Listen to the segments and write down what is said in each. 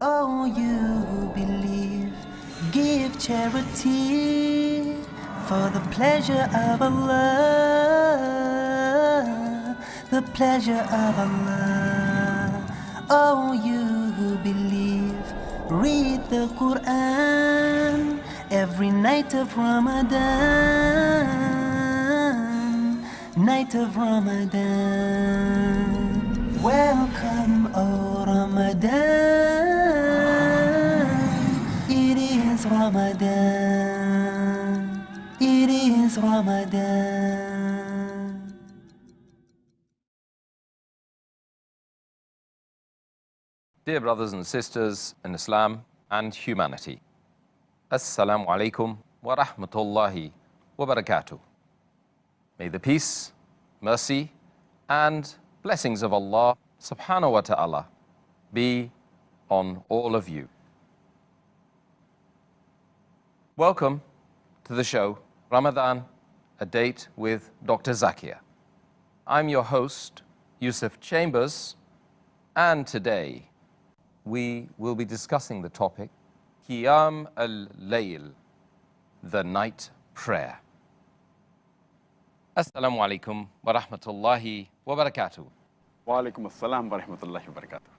Oh, you who believe, give charity for the pleasure of Allah, the pleasure of Allah. Oh, you who believe, read the Quran every night of Ramadan, night of Ramadan. Welcome, O Ramadan. It is Ramadan. It is Ramadan. Dear brothers and sisters in Islam and humanity, Assalamu alaikum wa rahmatullahi wa barakatuh. May the peace, mercy, and blessings of Allah subhanahu wa ta'ala be on all of you. Welcome to the show, Ramadan, a date with Dr. Zakia. I'm your host, Yusuf Chambers, and today we will be discussing the topic, Qiyaam al-Layl, the night prayer. Assalamu alaikum wa rahmatullahi wa barakatuh. Wa alaikum assalam wa rahmatullahi wa barakatuh.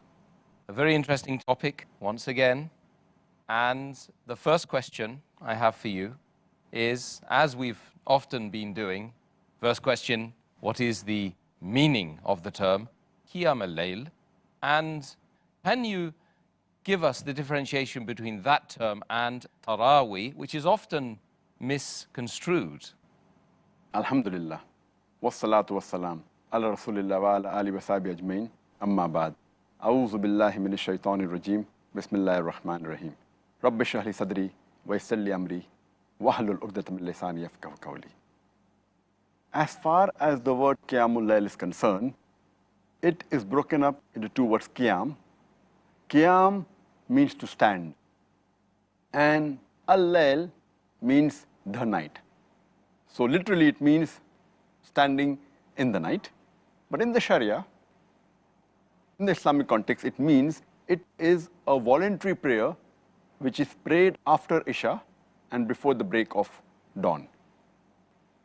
A very interesting topic once again. And the first question I have for you is, as we've often been doing, first question, what is the meaning of the term Qiyaam al-Layl? And can you give us the differentiation between that term and Taraweeh, which is often misconstrued? Alhamdulillah. Wassalatu wassalam. Ala Rasulillah wa ala ali wa sahbihi ajmain. Amma ba'd. A'udhu billahi minash shaitanir rajim. Bismillahir rahmanir rahim. Rabbi shrah li sadri wa yassir li amri wahlul 'uqdatam min lisani yafqahu qawli. As far as the word Qiyamul Layl is concerned, it is broken up into two words, Qiyam. Qiyam means to stand, and al-Layl means the night. So literally it means standing in the night. But in the Sharia, in the Islamic context, it means it is a voluntary prayer which is prayed after Isha and before the break of dawn.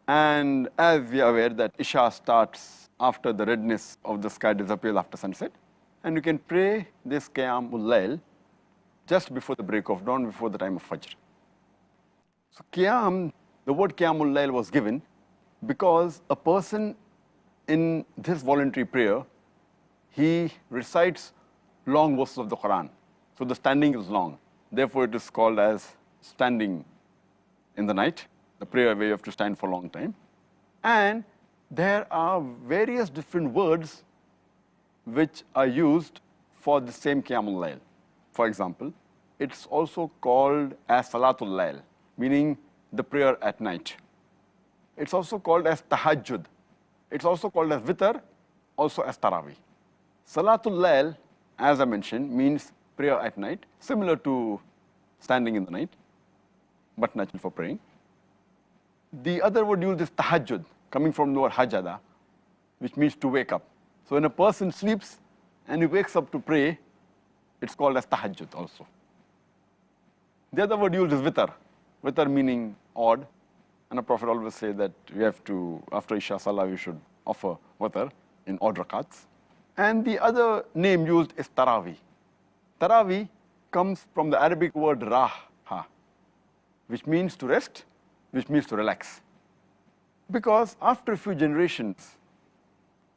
And as we are aware that Isha starts after the redness of the sky disappears after sunset, and you can pray this Qiyamul Layl just before the break of dawn, before the time of Fajr. So Qiyam, the word Qiyamul Layl was given because a person in this voluntary prayer, he recites long verses of the Quran. So the standing is long. Therefore, it is called as standing in the night, the prayer where you have to stand for a long time. And there are various different words which are used for the same Qiyamul Layl. For example, it's also called as Salatul Layl, meaning the prayer at night. It's also called as Tahajjud. It's also called as Witr, also as Taraweeh. Salatul Layl, as I mentioned, means prayer at night, similar to standing in the night, but natural for praying. The other word used is Tahajjud, coming from the word Hajada, which means to wake up. So when a person sleeps and he wakes up to pray, it's called as Tahajjud also. The other word used is Witr. Witr meaning odd. And the Prophet always say that we have to, after Isha Salah, we should offer Witr in odd rakats. And the other name used is Taraweeh. Taraweeh comes from the Arabic word Raha, which means to rest, which means to relax. Because after a few generations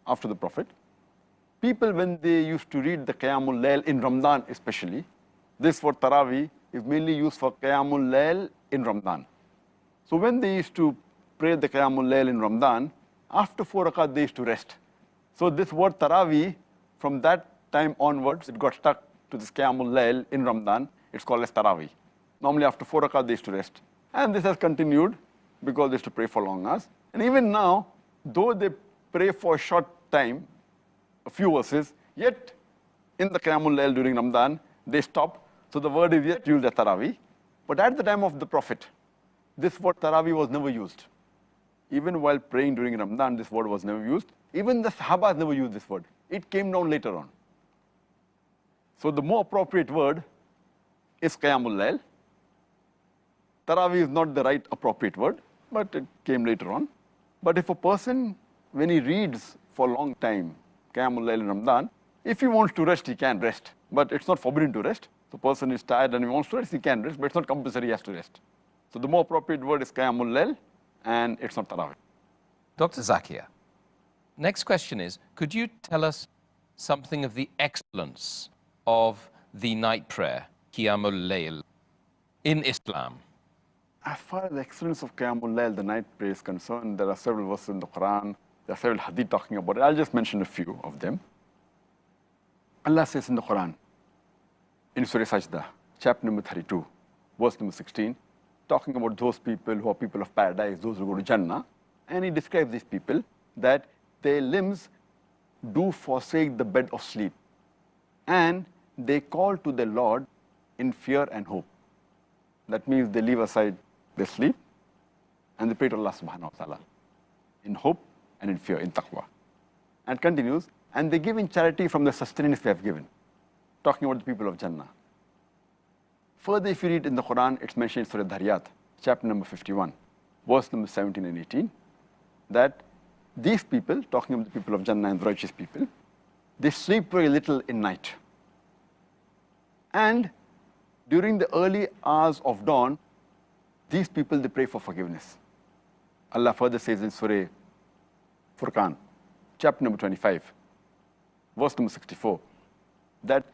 after the Prophet, people, when they used to read the Qiyamul Layl in Ramadan especially, this word Taraweeh is mainly used for Qiyamul Layl in Ramadan. So when they used to pray the Qiyamul Layl in Ramadan, after 4 rakat they used to rest. So this word Taraweeh, from that time onwards, it got stuck to this Qiyamul Layl in Ramadan. It's called as Taraweeh. Normally after 4 rakat they used to rest. And this has continued because they used to pray for long hours. And even now, though they pray for a short time, a few verses, yet in the Qiyamul Layl during Ramadan, they stop. So the word is yet used as Taraweeh. But at the time of the Prophet, this word Taraweeh was never used. Even while praying during Ramadan, this word was never used. Even the Sahabas never used this word. It came down later on. So the more appropriate word is Qiyamul Layl. Taraweeh is not the right appropriate word, but it came later on. But if a person, when he reads for a long time, Qiyamul Layl in Ramadan, if he wants to rest, he can rest. But it's not forbidden to rest. The person is tired and he wants to rest, he can rest, but it's not compulsory he has to rest. So the more appropriate word is Qiyamul Layl, and it's not Taraweeh. Dr. Zakia, next question is, could you tell us something of the excellence of the night prayer, Qiyamul Layl, in Islam? As far as the excellence of Qiyamul Layl, the night prayer, is concerned, there are several verses in the Quran, there are several hadith talking about it. I'll just mention a few of them. Allah says in the Quran, in Surah Sajda, chapter number 32, verse number 16, talking about those people who are people of paradise, those who go to Jannah, and he describes these people that their limbs do forsake the bed of sleep, and they call to their Lord in fear and hope. That means they leave aside their sleep and they pray to Allah subhanahu wa ta'ala in hope and in fear, in taqwa. And continues, and they give in charity from the sustenance they have given, talking about the people of Jannah. Further, if you read in the Quran, it's mentioned in Surah Dhariyat, chapter number 51, verse number 17 and 18, that these people, talking about the people of Jannah and the righteous people, they sleep very little in night. And during the early hours of dawn, these people, they pray for forgiveness. Allah further says in Surah Furqan, chapter number 25, verse number 64, that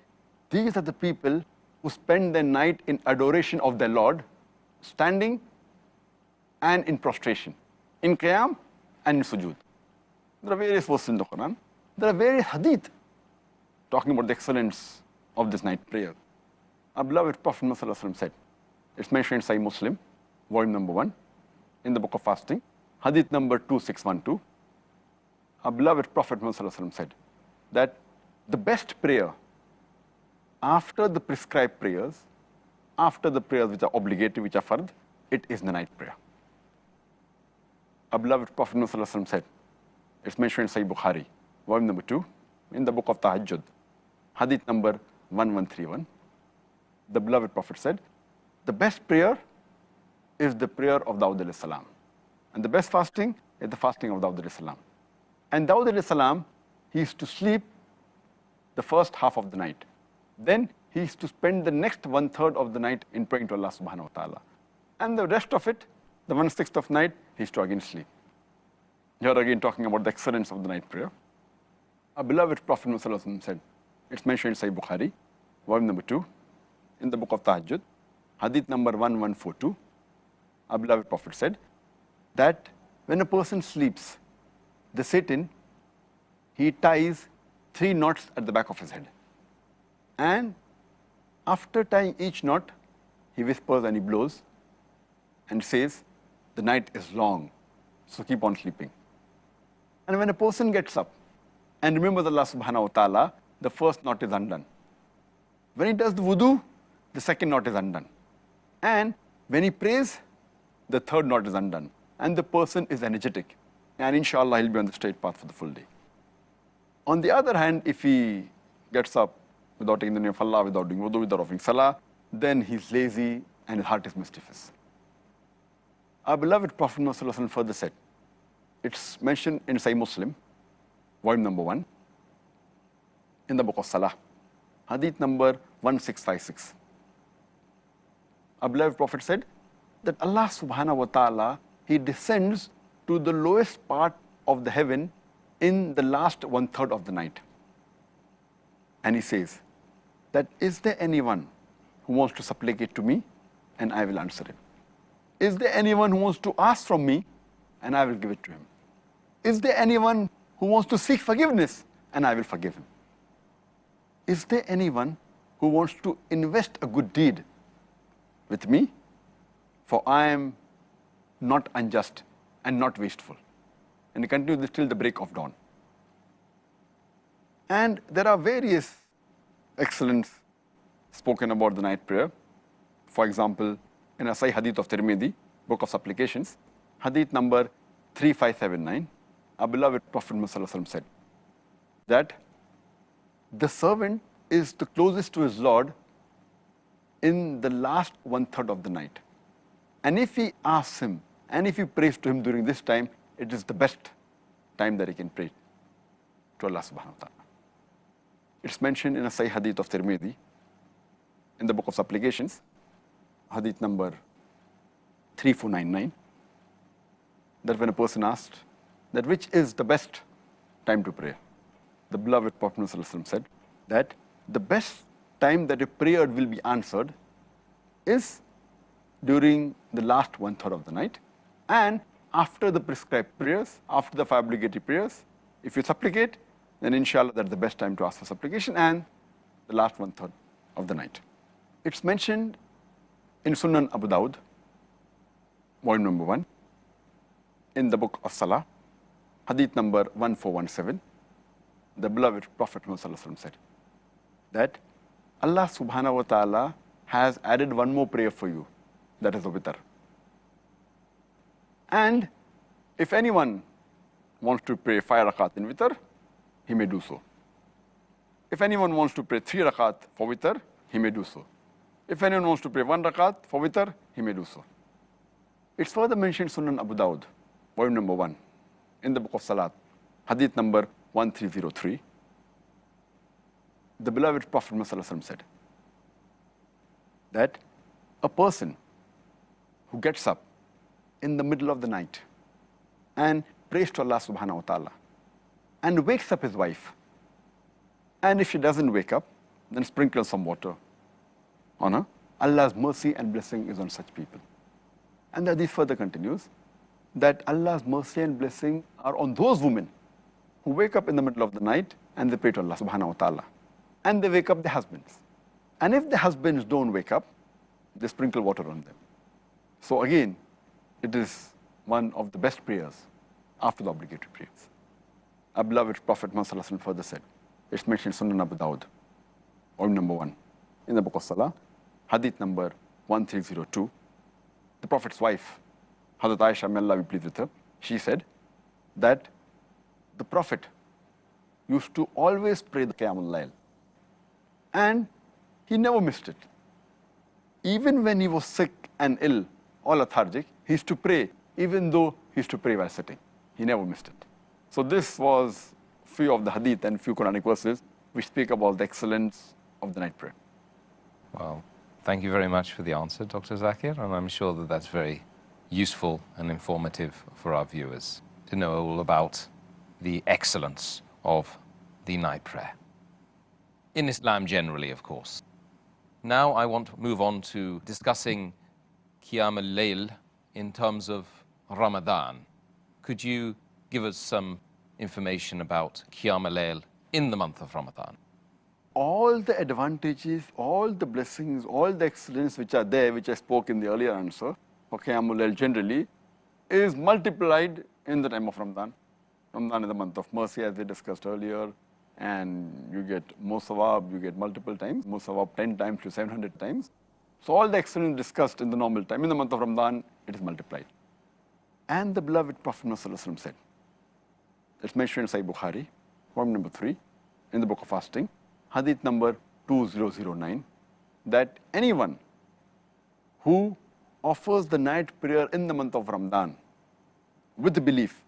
these are the people who spend their night in adoration of their Lord, standing and in prostration, in Qiyaam and in sujood. There are various verses in the Quran. There are various hadith talking about the excellence of this night prayer. Our beloved Prophet Muhammad said, it's mentioned in Sahih Muslim, volume number 1, in the book of fasting, hadith number 2612. Our beloved Prophet Muhammad said that the best prayer after the prescribed prayers, after the prayers which are obligatory, which are fard, it is the night prayer. Our beloved Prophet Muhammad said, it's mentioned in Sahih Bukhari, volume number 2, in the book of Tahajjud, hadith number 1131. The beloved Prophet said, the best prayer is the prayer of Dawud alayhi salam. And the best fasting is the fasting of Dawud alayhi salam. And Dawud alayhi salam, he used to sleep the first half of the night. Then he used to spend the next 1/3 of the night in praying to Allah subhanahu wa ta'ala. And the rest of it, the 1/6 of night, he used to again sleep. Here again talking about the excellence of the night prayer. Our beloved Prophet Muhammad said, it's mentioned in Sahih Bukhari, volume number 2, in the book of Tahajjud, hadith number 1142. Our beloved Prophet said that when a person sleeps, the Satan, he ties 3 knots at the back of his head. And after tying each knot, he whispers and he blows and says, the night is long, so keep on sleeping. And when a person gets up and remembers Allah subhanahu wa ta'ala, the first knot is undone. When he does the wudu, the second knot is undone. And when he prays, the third knot is undone. And the person is energetic. And inshallah, he'll be on the straight path for the full day. On the other hand, if he gets up without taking the name of Allah, without doing wudu, without offering salah, then he's lazy and his heart is mischievous. Our beloved Prophet Muhammad further said, it's mentioned in Sahih Muslim, volume number 1, in the book of Salah, hadith number 1656. Our beloved Prophet said that Allah subhanahu wa ta'ala, he descends to the lowest part of the heaven in the last 1/3 of the night. And he says that, is there anyone who wants to supplicate to me? And I will answer him. Is there anyone who wants to ask from me? And I will give it to him. Is there anyone who wants to seek forgiveness? And I will forgive him. Is there anyone who wants to invest a good deed with me? For I am not unjust and not wasteful. And he continues this till the break of dawn. And there are various excellence spoken about the night prayer. For example, in a Sahih Hadith of Tirmidhi, book of supplications, Hadith number 3579, our beloved Prophet Muhammad said that the servant is the closest to his Lord in the last 1/3 of the night. And if he asks him, and if he prays to him during this time, it is the best time that he can pray to Allah subhanahu wa ta'ala. It's mentioned in a Sahih Hadith of Tirmidhi, in the book of supplications, Hadith number 3499, that when a person asked that which is the best time to pray, the beloved Prophet ﷺ said that the best time that a prayer will be answered is during the last 1/3 of the night, and after the prescribed prayers, after the 5 obligatory prayers. If you supplicate, then inshallah that's the best time to ask for supplication, and the last 1/3 of the night. It's mentioned in Sunan Abu Dawud, volume number 1, in the book of Salah, hadith number 1417. The beloved Prophet ﷺ said that Allah subhanahu wa ta'ala has added one more prayer for you, that is the witr. And if anyone wants to pray 5 rakat in witr, he may do so. If anyone wants to pray 3 rakat for witr, he may do so. If anyone wants to pray 1 rakat for witr, he may do so. It's further mentioned Sunan Abu Dawud, volume number 1, in the book of Salat, hadith number 1303. The beloved Prophet ﷺ said that a person who gets up in the middle of the night and prays to Allah subhanahu wa ta'ala and wakes up his wife, and if she doesn't wake up, then sprinkles some water on her, Allah's mercy and blessing is on such people. And the hadith further continues that Allah's mercy and blessing are on those women who wake up in the middle of the night and they pray to Allah subhanahu wa ta'ala, and they wake up their husbands. And if the husbands don't wake up, they sprinkle water on them. So again, it is one of the best prayers after the obligatory prayers. Our beloved Prophet Muhammad further said, it's mentioned in Sunan Abu Dawud, volume number 1, in the book of Salah, hadith number 1302. The Prophet's wife, Hazrat Aisha, may Allah be pleased with her, she said that the Prophet used to always pray the Qiyaam Layl, and he never missed it. Even when he was sick and ill or lethargic, he used to pray, even though he used to pray while sitting. He never missed it. So this was few of the hadith and few Quranic verses which speak about the excellence of the night prayer. Well, thank you very much for the answer, Dr. Zakir, and I'm sure that that's very useful and informative for our viewers to know all about the excellence of the night prayer. In Islam generally, of course. Now I want to move on to discussing Qiyaam al-Layl in terms of Ramadan. Could you give us some information about Qiyaam al-Layl in the month of Ramadan? All the advantages, all the blessings, all the excellence which are there, which I spoke in the earlier answer, for Qiyaam al-Layl generally, is multiplied in the time of Ramadan. Ramadan is the month of mercy, as we discussed earlier, and you get more sawab, you get multiple times, more sawab 10 times to 700 times. So all the excellence discussed in the normal time, in the month of Ramadan, it is multiplied. And the beloved Prophet ﷺ said, it's mentioned in Sahih Bukhari, volume number 3, in the book of fasting, hadith number 2009, that anyone who offers the night prayer in the month of Ramadan with the belief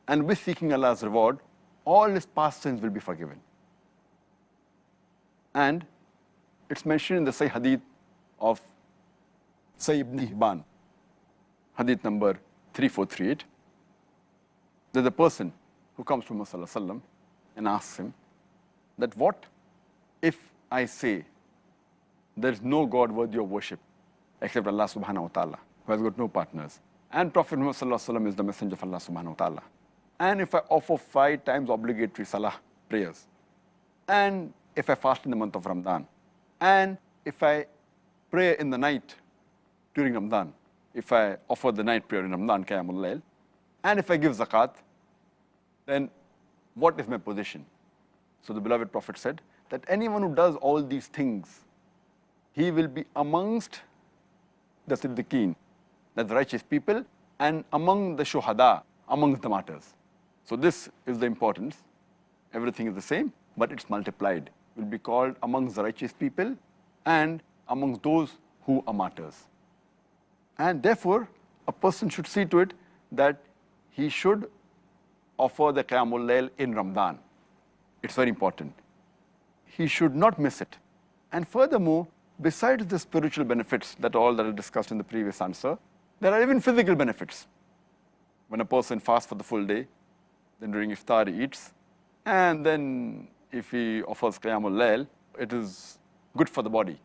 and with seeking Allah's reward, all his past sins will be forgiven. And it's mentioned in the Sahih Hadith of Sahih ibn Hibban, Hadith number 3438, that the person who comes to Muhammad Sallallahu Alaihi Wasallam and asks him that what if I say there is no God worthy of worship except Allah subhanahu wa ta'ala, who has got no partners, and Prophet Muhammad Sallallahu Alaihi Wasallam is the messenger of Allah subhanahu wa ta'ala, and if I offer 5 times obligatory salah prayers, and if I fast in the month of Ramadan, and if I pray in the night during Ramadan, if I offer the night prayer in Ramadan, Qiyaam al-Layl, and if I give zakat, then what is my position? So the beloved Prophet said that anyone who does all these things, he will be amongst the Siddiqeen, that's righteous people, and among the Shuhada, amongst the martyrs. So this is the importance. Everything is the same, but it's multiplied will be called amongst the righteous people and amongst those who are martyrs. And therefore, a person should see to it that he should offer the Qiyamul Layl in Ramadan. It's very important. He should not miss it. And furthermore, besides the spiritual benefits that are discussed in the previous answer, there are even physical benefits. When a person fasts for the full day, then during iftar he eats, and then if he offers Qiyamul Layl, it is good for the body.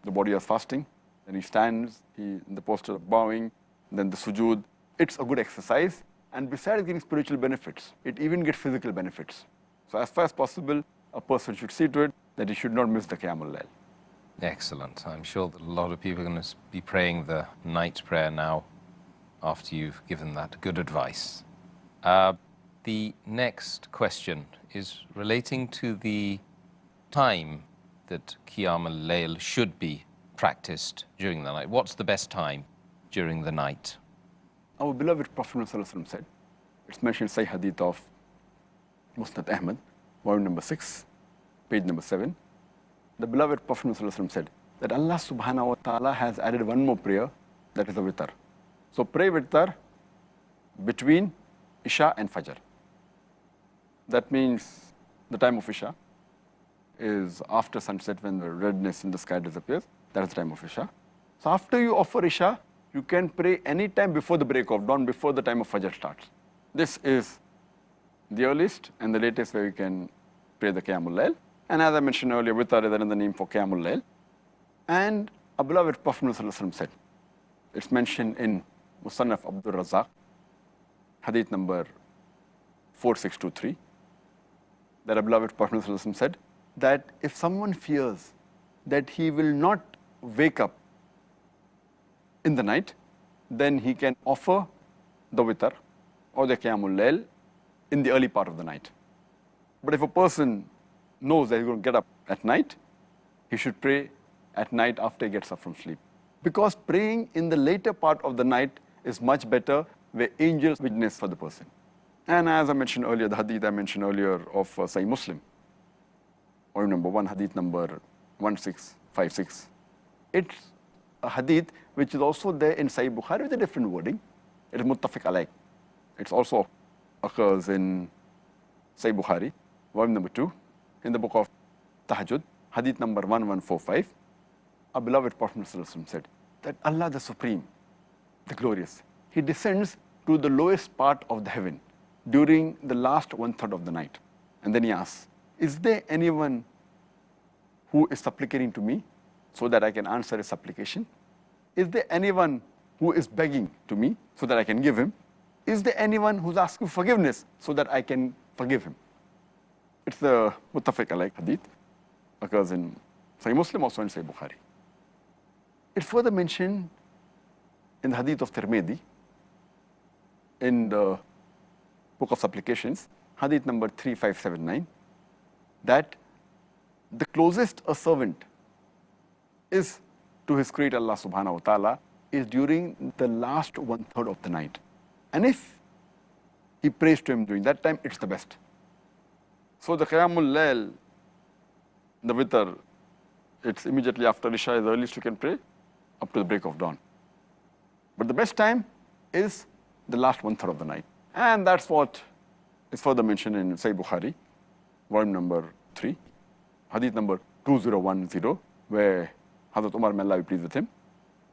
The body is fasting, then he stands, in the posture of bowing, then the sujood. It's a good exercise, and besides getting spiritual benefits, it even gets physical benefits. So as far as possible, a person should see to it that he should not miss the Qiyamul Layl. Excellent. I'm sure that a lot of people are going to be praying the night prayer now after you've given that good advice. The next question is relating to the time that Qiyaam al-Layl should be practiced during the night. What's the best time during the night? Our beloved Prophet ﷺ said, it's mentioned in Sahih Hadith of Musnad Ahmad, volume number 6, page number 7. The beloved Prophet ﷺ said that Allah subhanahu wa ta'ala has added one more prayer, that is the witr. So pray witr between Isha and Fajr. That means the time of Isha is after sunset, when the redness in the sky disappears. That is the time of Isha. So after you offer Isha, you can pray any time before the break of dawn, before the time of Fajr starts. This is the earliest and the latest where you can pray the Qiyamul Layl. And as I mentioned earlier, witr is another name for Qiyamul Layl. And a beloved Prophet ﷺ said, it's mentioned in Musannaf Abdul Razak, hadith number 4623, that a beloved Prophet ﷺ said that if someone fears that he will not wake up in the night, then he can offer the witr or the Qiyamul Layl in the early part of the night. But if a person knows that he's going to get up at night, he should pray at night after he gets up from sleep. Because praying in the later part of the night is much better, where angels witness for the person. And as I mentioned earlier, the hadith I mentioned earlier of Sahih Muslim, volume number 1, hadith number 1656. It's a hadith which is also there in Sahih Bukhari with a different wording. It is muttafiq alayh. It also occurs in Sahih Bukhari, volume number 2, in the book of Tahajjud, hadith number 1145. Our beloved Prophet ﷺ said that Allah the Supreme, the Glorious, He descends to the lowest part of the heaven during the last 1/3 of the night. And then He asks, is there anyone who is supplicating to me so that I can answer his supplication? Is there anyone who is begging to me so that I can give him? Is there anyone who's asking forgiveness so that I can forgive him? It's the muttafiq alayh hadith, occurs in Sahih Muslim, also in Sahih Bukhari. It's further mentioned in the hadith of Tirmidhi, in the book of supplications, hadith number 3579, that the closest a servant is to his creator Allah subhanahu wa ta'ala is during the last 1/3 of the night. And if he prays to him during that time, it's the best. So the Qiyamul Layl, the witr, it's immediately after Isha is the earliest you can pray, up to the break of dawn. But the best time is the last 1/3 of the night. And that's what is further mentioned in Sahih Bukhari, volume number 3, hadith number 2010, where Hazrat Umar, may Allah be pleased with him,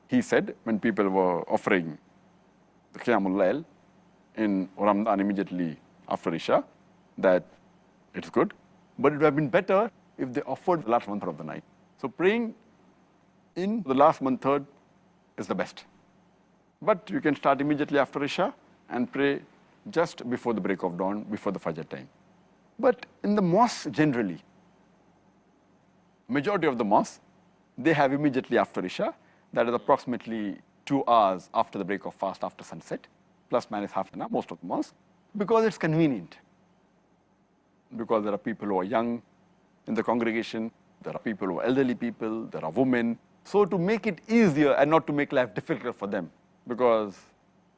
he said when people were offering the Qiyamul Layl in Ramadan immediately after Isha, that it's good, but it would have been better if they offered the last 1/3 of the night. So praying in the last 1/3 is the best. But you can start immediately after Isha and pray just before the break of dawn, before the Fajr time. But in the mosque generally, majority of the mosques, they have immediately after Isha, that is approximately 2 hours after the break of fast, after sunset, plus minus half an hour, most of the mosques, because it's convenient. Because there are people who are young in the congregation, there are people who are elderly people, there are women. So to make it easier and not to make life difficult for them, because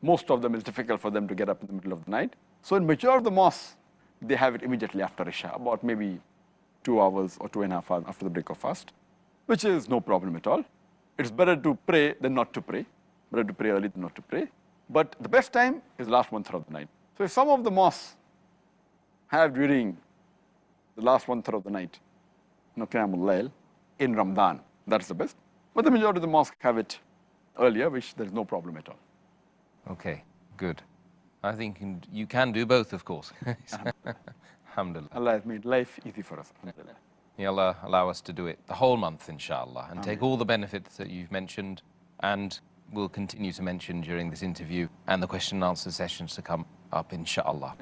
most of them it's difficult for them to get up in the middle of the night. So in majority of the mosques, they have it immediately after Isha, about maybe 2 hours or 2.5 hours after the break of fast, which is no problem at all. It's better to pray than not to pray. Better to pray early than not to pray. But the best time is last 1/3 of the night. So if some of the mosques have during the last 1/3 of the night, Qiyaamul Layl in Ramadan, that's the best. But the majority of the mosques have it earlier, which there is no problem at all. Okay, good. I think you can do both, of course. Alhamdulillah. Allah has made life easy for us. Alhamdulillah. May Allah allow us to do it the whole month, inshallah, and take all the benefits that you've mentioned and will continue to mention during this interview and the question and answer sessions to come up, inshallah.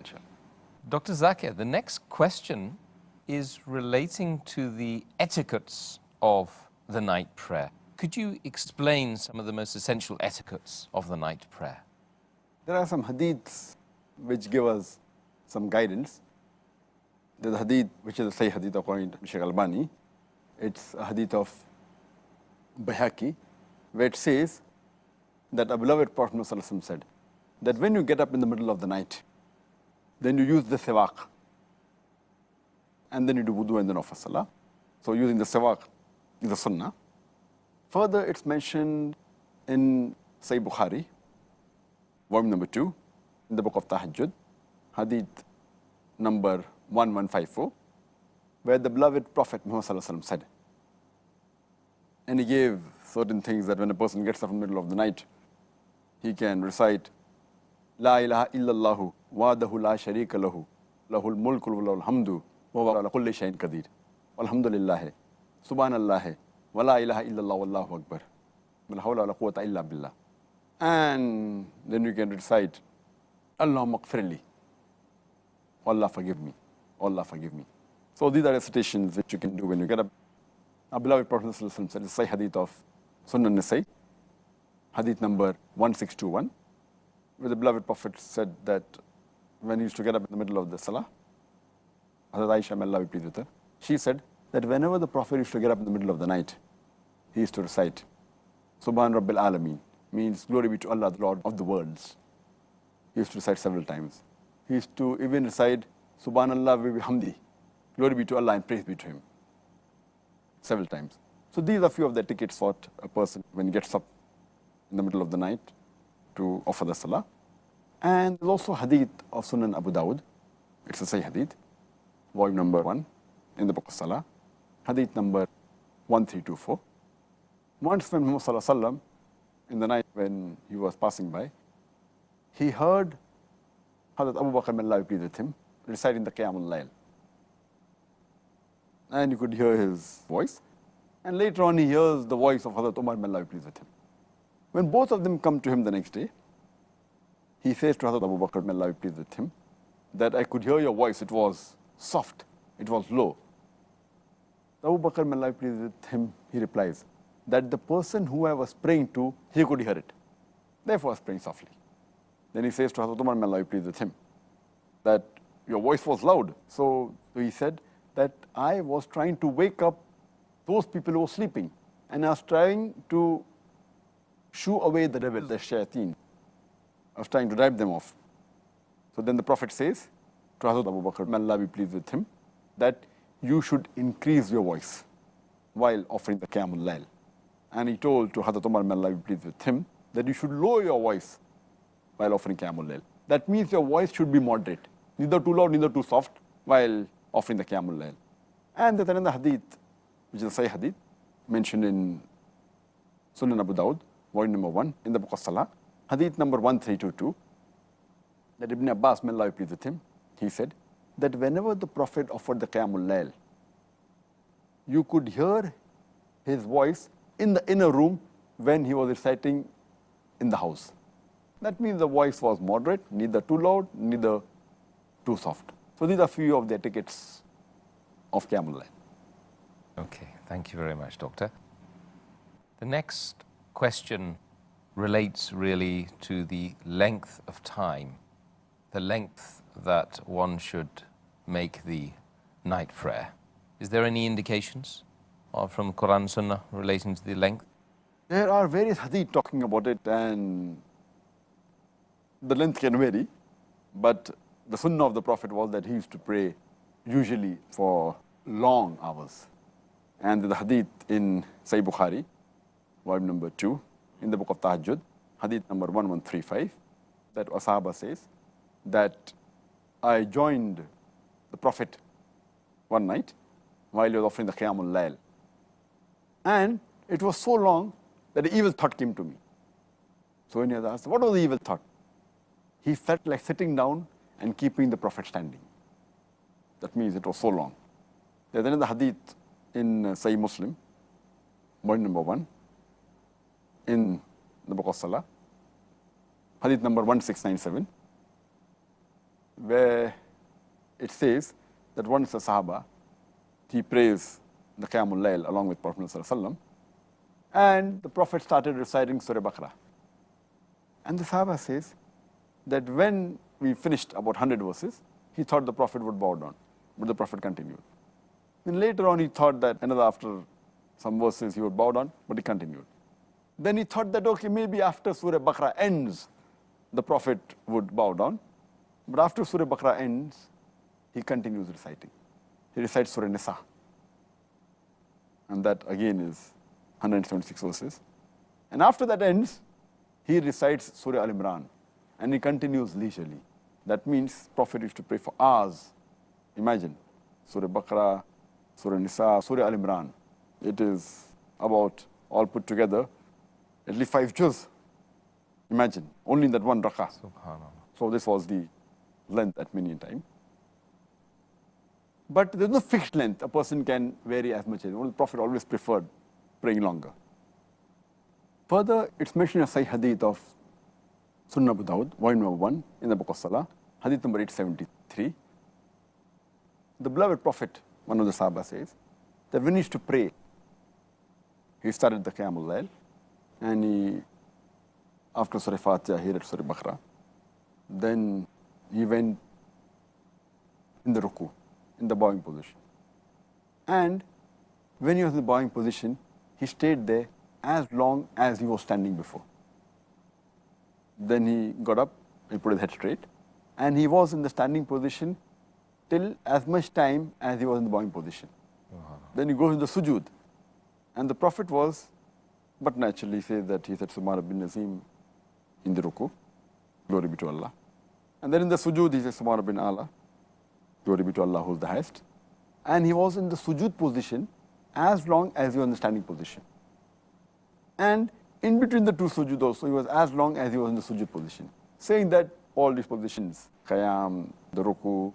Dr. Zakir, the next question is relating to the etiquettes of the night prayer. Could you explain some of the most essential etiquettes of the night prayer? There are some hadiths which give us some guidance. There's a hadith which is a Sahih hadith according to Sheikh Albani. It's a hadith of Bayhaqi, where it says that a beloved Prophet ﷺ said that when you get up in the middle of the night, then you use the siwak, and then you do wudu and then offer salah. So using the siwak is a sunnah. Further, it's mentioned in Sahih Bukhari, volume number 2, in the book of Tahajjud, hadith number 1154, where the beloved Prophet Muhammad ﷺ said, and he gave certain things that when a person gets up in the middle of the night, he can recite, La ilaha illallahu wa'dahu la sharika lahu, lahul mulku wa lahul hamdu, wa huwa ala kulli shay'in qadir. Alhamdulillah, subhanallah, wa la ilaha illallah wallahu akbar, wa la hawla wa la quwwata illa billah. And then you can recite, Allahumma ighfirli, Allah forgive me, Allah forgive me. So these are recitations which you can do when you get up. Our beloved Prophet ﷺ said, it's a hadith of Sunan Nasai, hadith number 1621, where the beloved Prophet said that when he used to get up in the middle of the salah, Hazrat Aisha, may Allah be pleased with her, she said that whenever the Prophet used to get up in the middle of the night, he used to recite, Subhan Rabbil Alameen, means glory be to Allah, the Lord of the worlds. He used to recite several times. He used to even recite, Subhanallah wa bihamdi, glory be to Allah and praise be to Him, several times. So these are few of the etiquettes for a person when he gets up in the middle of the night to offer the salah. And there's also hadith of Sunan Abu Dawud. It's a Sahih hadith, volume number 1 in the book of Salah, hadith number 1324. Once when Muhammad Sallallahu Alaihi Wasallam, in the night when he was passing by, he heard Hazrat Abu Bakr, may Allah be pleased with him, reciting the Qiyaamul Layl. And you could hear his voice. And later on he hears the voice of Hazrat Umar, may Allah be pleased with him. When both of them come to him the next day, he says to Hazrat Abu Bakr, may Allah be pleased with him, that I could hear your voice, it was soft, it was low. Abu Bakr, may Allah be pleased with him, he replies, that the person who I was praying to, he could hear it. Therefore I was praying softly. Then he says to Hazrat Umar, may Allah be pleased with him, that your voice was loud. So he said that I was trying to wake up those people who were sleeping, and I was trying to shoo away the devil, the shayateen. I was trying to drive them off. So then the Prophet says to Hazrat Abu Bakr, may Allah be pleased with him, that you should increase your voice while offering the Qiyaamul Layl. And he told to Hazrat Umar, may Allah be pleased with him, that you should lower your voice while offering Qiyaamul Layl. That means your voice should be moderate, neither too loud, neither too soft, while offering the Qiyaamul Layl. And there's another hadith, which is a Sahih hadith, mentioned in Sunan Abu Dawud, volume number 1, in the book of Salah, hadith number 1322, that Ibn Abbas, may Allah be pleased with him, he said that whenever the Prophet offered the Qiyaamul Layl, you could hear his voice in the inner room when he was reciting in the house. That means the voice was moderate, neither too loud, neither too soft. So these are few of the etiquettes of Qiyaamul Layl. Okay, thank you very much, Doctor. The next question relates really to the length of time, the length that one should make the night prayer. Is there any indications from Quran Sunnah relating to the length? There are various hadith talking about it, and the length can vary, but the sunnah of the Prophet was that he used to pray usually for long hours. And the hadith in Sahih Bukhari, volume number 2, in the book of Tahajjud, hadith number 1135, that a Sahaba says that I joined the Prophet one night while he was offering the Qiyaam Layl. And it was so long that an evil thought came to me. So when he was asked, what was the evil thought? He felt like sitting down and keeping the Prophet standing. That means it was so long. There's another hadith in Sahih Muslim, point number 1, in the book of Salah, hadith number 1697, where it says that once a Sahaba, he prays the Qiyamul Layl along with Prophet ﷺ, and the Prophet started reciting Surah Baqarah. And the Sahaba says that when we finished about 100 verses, he thought the Prophet would bow down, but the Prophet continued. Then later on he thought that after some verses he would bow down, but he continued. Then he thought that, okay, maybe after Surah Baqarah ends, the Prophet would bow down. But after Surah Baqarah ends, he continues reciting. He recites Surah Nisa. And that again is 176 verses. And after that ends, he recites Surah Al-Imran. And he continues leisurely. That means Prophet used to pray for hours. Imagine, Surah Baqarah, Surah Nisa, Surah Al-Imran. It is about, all put together, at least 5 juz. Imagine, only in that one rak'ah. Subhanallah. So this was the length at many a time. But there's no fixed length. A person can vary as much as. The Prophet always preferred praying longer. Further, it's mentioned in a Sahih hadith of Sunnah Abu Dawud, volume number 1, in the book of Salah, hadith number 873. The beloved Prophet, one of the Sahaba, says that when he used to pray, he started the Qiyamul Layl, and he, after Surah Fatiha, he read Surah Baqarah. Then he went in the ruku, in the bowing position. And when he was in the bowing position, he stayed there as long as he was standing before. Then he got up, he put his head straight, and he was in the standing position till as much time as he was in the bowing position. Then he goes to the sujood. And the Prophet was, but naturally says that he said Subhana bin Nazim in the ruku, glory be to Allah. And then in the sujood he says Subhana bin Allah, glory be to Allah who is the highest. And he was in the sujood position as long as he was in the standing position. And in between the two sujood also, he was as long as he was in the sujood position. Saying that all these positions, Qiyaam, the ruku,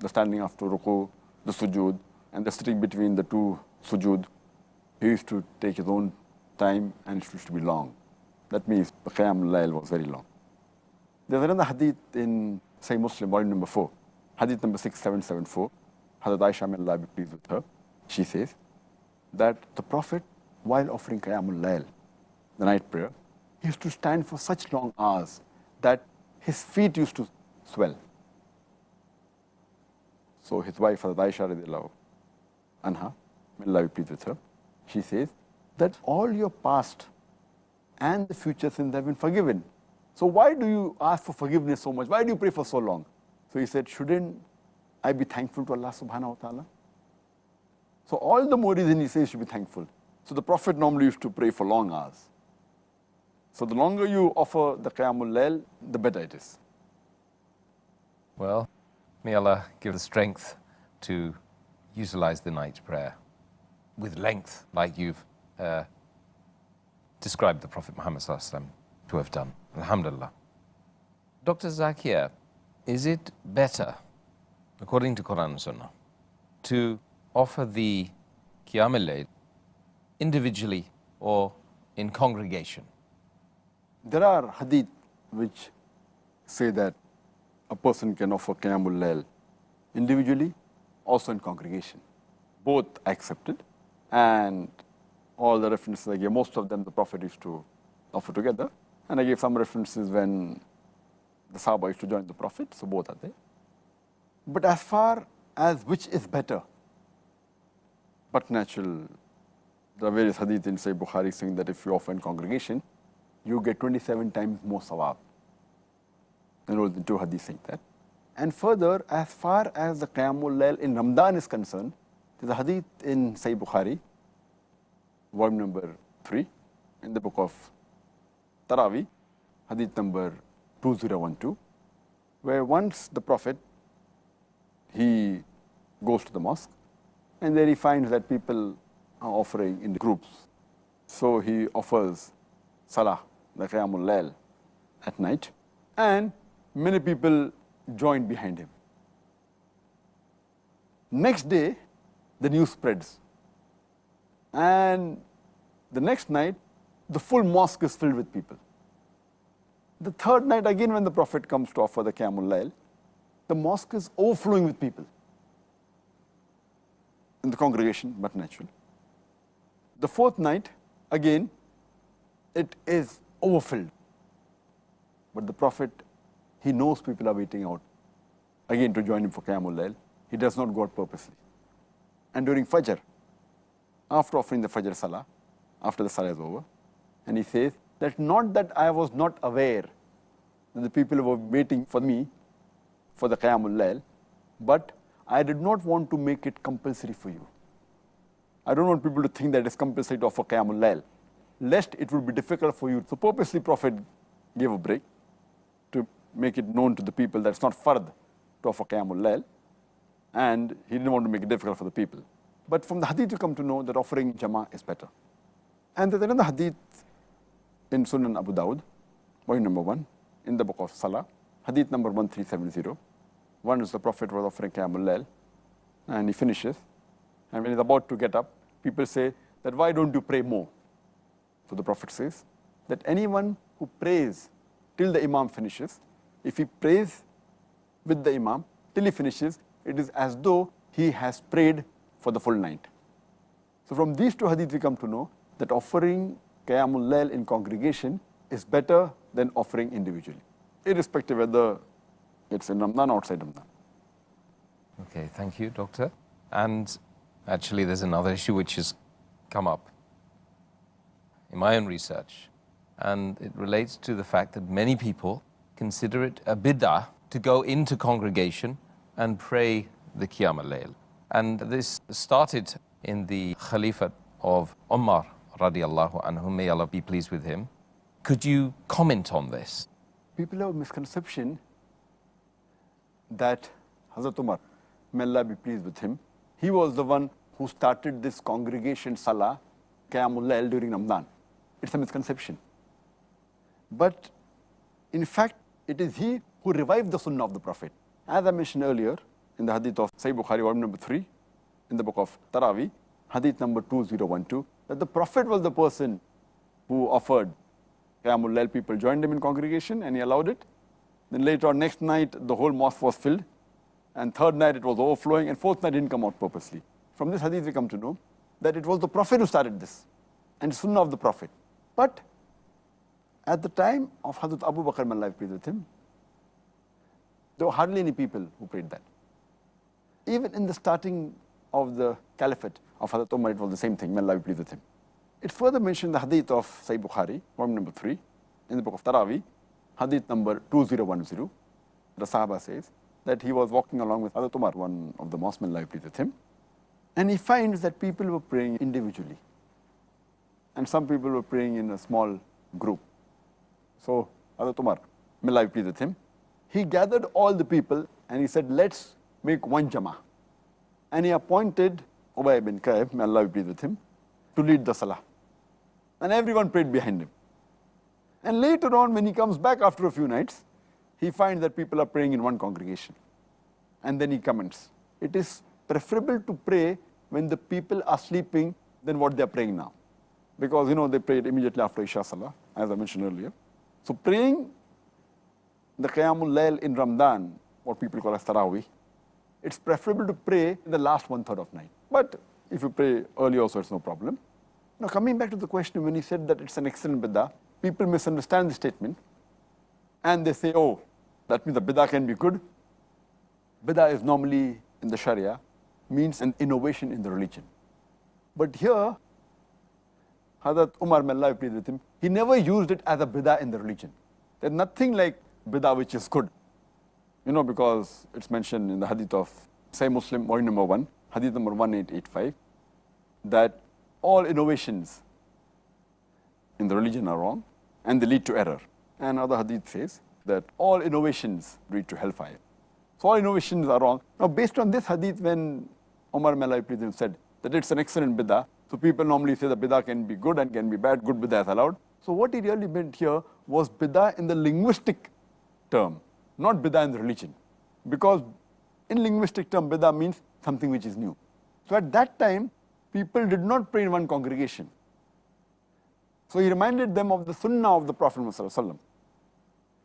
the standing after ruku, the sujood, and the sitting between the two sujood, he used to take his own time and it used to be long. That means the Qiyaam al-Layl was very long. There's another hadith in Sahih Muslim, volume number 4, hadith number 6774, Hazrat Aisha, may Allah be pleased with her. She says that the Prophet, while offering Qiyaam al-Layl, the night prayer, he used to stand for such long hours that his feet used to swell. So his wife, Hazrat Aisha radiallahu anha, may Allah be pleased with her, she says that all your past and the future sins have been forgiven. So why do you ask for forgiveness so much? Why do you pray for so long? So he said, shouldn't I be thankful to Allah subhanahu wa ta'ala? So all the more reason he says you should be thankful. So the Prophet normally used to pray for long hours. So the longer you offer the Qiyamul Layl, the better it is. Well, may Allah give the strength to utilize the night prayer with length, like you've described the Prophet Muhammad ﷺ to have done. Alhamdulillah. Dr. Zakir, is it better, according to Quran and Sunnah, to offer the Qiyam al-Layl individually or in congregation? There are hadith which say that a person can offer Qiyamul Layl individually, also in congregation. Both are accepted, and all the references I gave, most of them the Prophet used to offer together, and I gave some references when the Sahaba used to join the Prophet, so both are there. But as far as which is better, but natural, there are various hadith in Sahih Bukhari saying that if you offer in congregation, you get 27 times more sawab. There was the two hadith saying that. And further, as far as the Qiyamul Layl in Ramadan is concerned, there's a hadith in Sahih Bukhari, volume number 3, in the book of Taraweeh, hadith number 2012, where once the Prophet, he goes to the mosque, and there he finds that people are offering in groups. So he offers Salah, the Qiyamul Layl, at night, and many people joined behind him. Next day, the news spreads, and the next night, the full mosque is filled with people. The third night, again, when the Prophet comes to offer the Qiyamul Layl, the mosque is overflowing with people in the congregation, but naturally. The fourth night, again, it is overfilled. But the Prophet, he knows people are waiting out, again, to join him for Qiyamul Layl. He does not go out purposely. And during Fajr, after offering the Fajr Salah, after the Salah is over, and he says that not that I was not aware that the people were waiting for me for the Qiyamul Layl, but I did not want to make it compulsory for you. I don't want people to think that it's compulsory to offer Qiyamul Layl, lest it would be difficult for you. So purposely Prophet gave a break to make it known to the people that it's not fard to offer Qiyamul Layl, and he didn't want to make it difficult for the people. But from the hadith you come to know that offering Jama'ah is better. And there's another hadith in Sunan Abu Dawud, volume number 1, in the book of Salah, hadith number 1370. One is the Prophet was offering Qiyamul Layl, and he finishes, and when he's about to get up, people say that why don't you pray more? So the Prophet says that anyone who prays till the Imam finishes, if he prays with the Imam till he finishes, it is as though he has prayed for the full night. So from these two hadiths we come to know that offering Qiyamul Layl in congregation is better than offering individually, irrespective whether it's in Ramadan or outside Ramadan. Okay, thank you, Doctor. And actually, there's another issue which has come up in my own research, and it relates to the fact that many people consider it a bid'ah to go into congregation and pray the Qiyam al-Layl. And this started in the Khalifate of Umar radiallahu anhu, may Allah be pleased with him. Could you comment on this? People have a misconception that Hazrat Umar, may Allah be pleased with him, he was the one who started this congregation Salah, Qiyamul Layl during Ramadan. It's a misconception. But in fact, it is he who revived the Sunnah of the Prophet. As I mentioned earlier, in the hadith of Sahih Bukhari, volume number 3, in the book of Taraweeh, hadith number 2012, that the Prophet was the person who offered Qiyamul Layl. People joined him in congregation and he allowed it. Then later on, next night, the whole mosque was filled. And third night, it was overflowing. And fourth night, didn't come out purposely. From this hadith, we come to know that it was the Prophet who started this, and Sunnah of the Prophet. But at the time of Hazrat Abu Bakr, may Allah be pleased with him, there were hardly any people who prayed that. Even in the starting of the caliphate of Hazrat Umar, it was the same thing, may Allah be pleased with him. It further mentioned the hadith of Sahih Bukhari, volume number 3, in the book of Taraweeh, hadith number 2010. The Sahaba says that he was walking along with Hazrat Umar, one of the mosque, may Allah be pleased with him, and he finds that people were praying individually, and some people were praying in a small group. So Hazrat Umar, may Allah be pleased with him, he gathered all the people and he said, let's make one Jama'ah. And he appointed Ubay bin Ka'b, may Allah be pleased with him, to lead the Salah. And everyone prayed behind him. And later on, when he comes back after a few nights, he finds that people are praying in one congregation. And then he comments, it is preferable to pray when the people are sleeping than what they are praying now. Because, they prayed immediately after Isha Salah, as I mentioned earlier. So praying the Qiyamul Layl in Ramadan, what people call as Taraweeh, it's preferable to pray in the last 1/3 of night. But if you pray early also, it's no problem. Now, coming back to the question, when he said that it's an excellent bid'ah, people misunderstand the statement, and they say, oh, that means the bid'ah can be good. Bid'ah is normally, in the Sharia, means an innovation in the religion. But here, Hazrat Umar, may Allah be pleased with him, he never used it as a bid'ah in the religion. There's nothing like bid'ah which is good. because it's mentioned in the hadith of Sahih Muslim, volume number 1, hadith number 1885, that all innovations in the religion are wrong and they lead to error. And other hadith says that all innovations lead to hellfire. So all innovations are wrong. Now, based on this hadith, when Umar may Allah please him said that it's an excellent bid'ah, so people normally say that bid'ah can be good and can be bad, good bid'ah is allowed. So what he really meant here was bid'ah in the linguistic term, not bid'ah in the religion. Because in linguistic term, bid'ah means something which is new. So at that time, people did not pray in one congregation. So he reminded them of the sunnah of the Prophet ﷺ.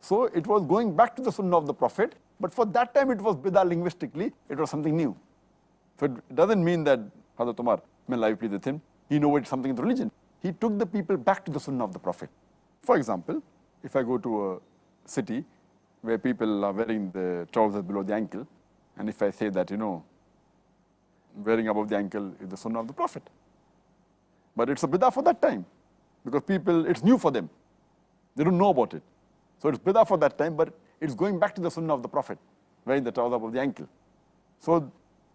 So it was going back to the sunnah of the Prophet, but for that time it was bid'ah linguistically, it was something new. So it doesn't mean that Hazrat Umar, may Allah be pleased with him, he innovated something in the religion. He took the people back to the sunnah of the Prophet. For example, if I go to a city where people are wearing the trousers below the ankle, and if I say that, wearing above the ankle is the sunnah of the Prophet. But it's a bid'ah for that time, because people, it's new for them. They don't know about it. So it's bid'ah for that time, but it's going back to the sunnah of the Prophet, wearing the trousers above the ankle. So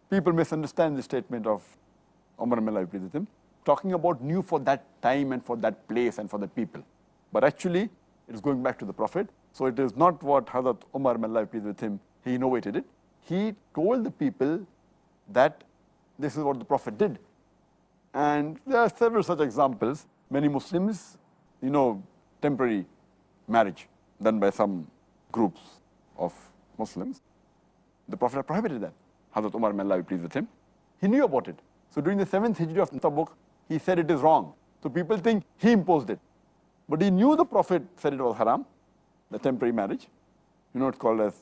people misunderstand the statement of Umar may Allah be pleased with him, talking about new for that time and for that place and for the people. But actually, it's going back to the Prophet. So it is not what Hazrat Umar may Allah be pleased with him, he innovated it. He told the people that this is what the Prophet did. And there are several such examples. Many Muslims, temporary marriage done by some groups of Muslims. The Prophet had prohibited that. Hazrat Umar may Allah be pleased with him, he knew about it. So during the 7th Hijri of Tabuk, he said it is wrong. So people think he imposed it. But he knew the Prophet said it was haram, the temporary marriage. It's called as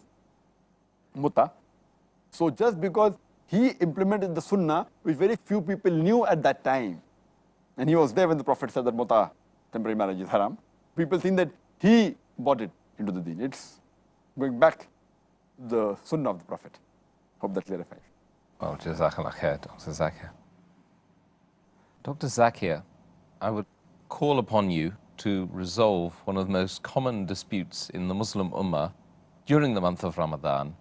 muta. So just because he implemented the sunnah, which very few people knew at that time, and he was there when the Prophet said that muta, temporary marriage, is haram, people think that he brought it into the deen. It's going back the sunnah of the Prophet. Hope that clarifies. Well, Jazakallah khair, Dr. Zakir. Dr. Zakir, I would call upon you to resolve one of the most common disputes in the Muslim Ummah during the month of Ramadan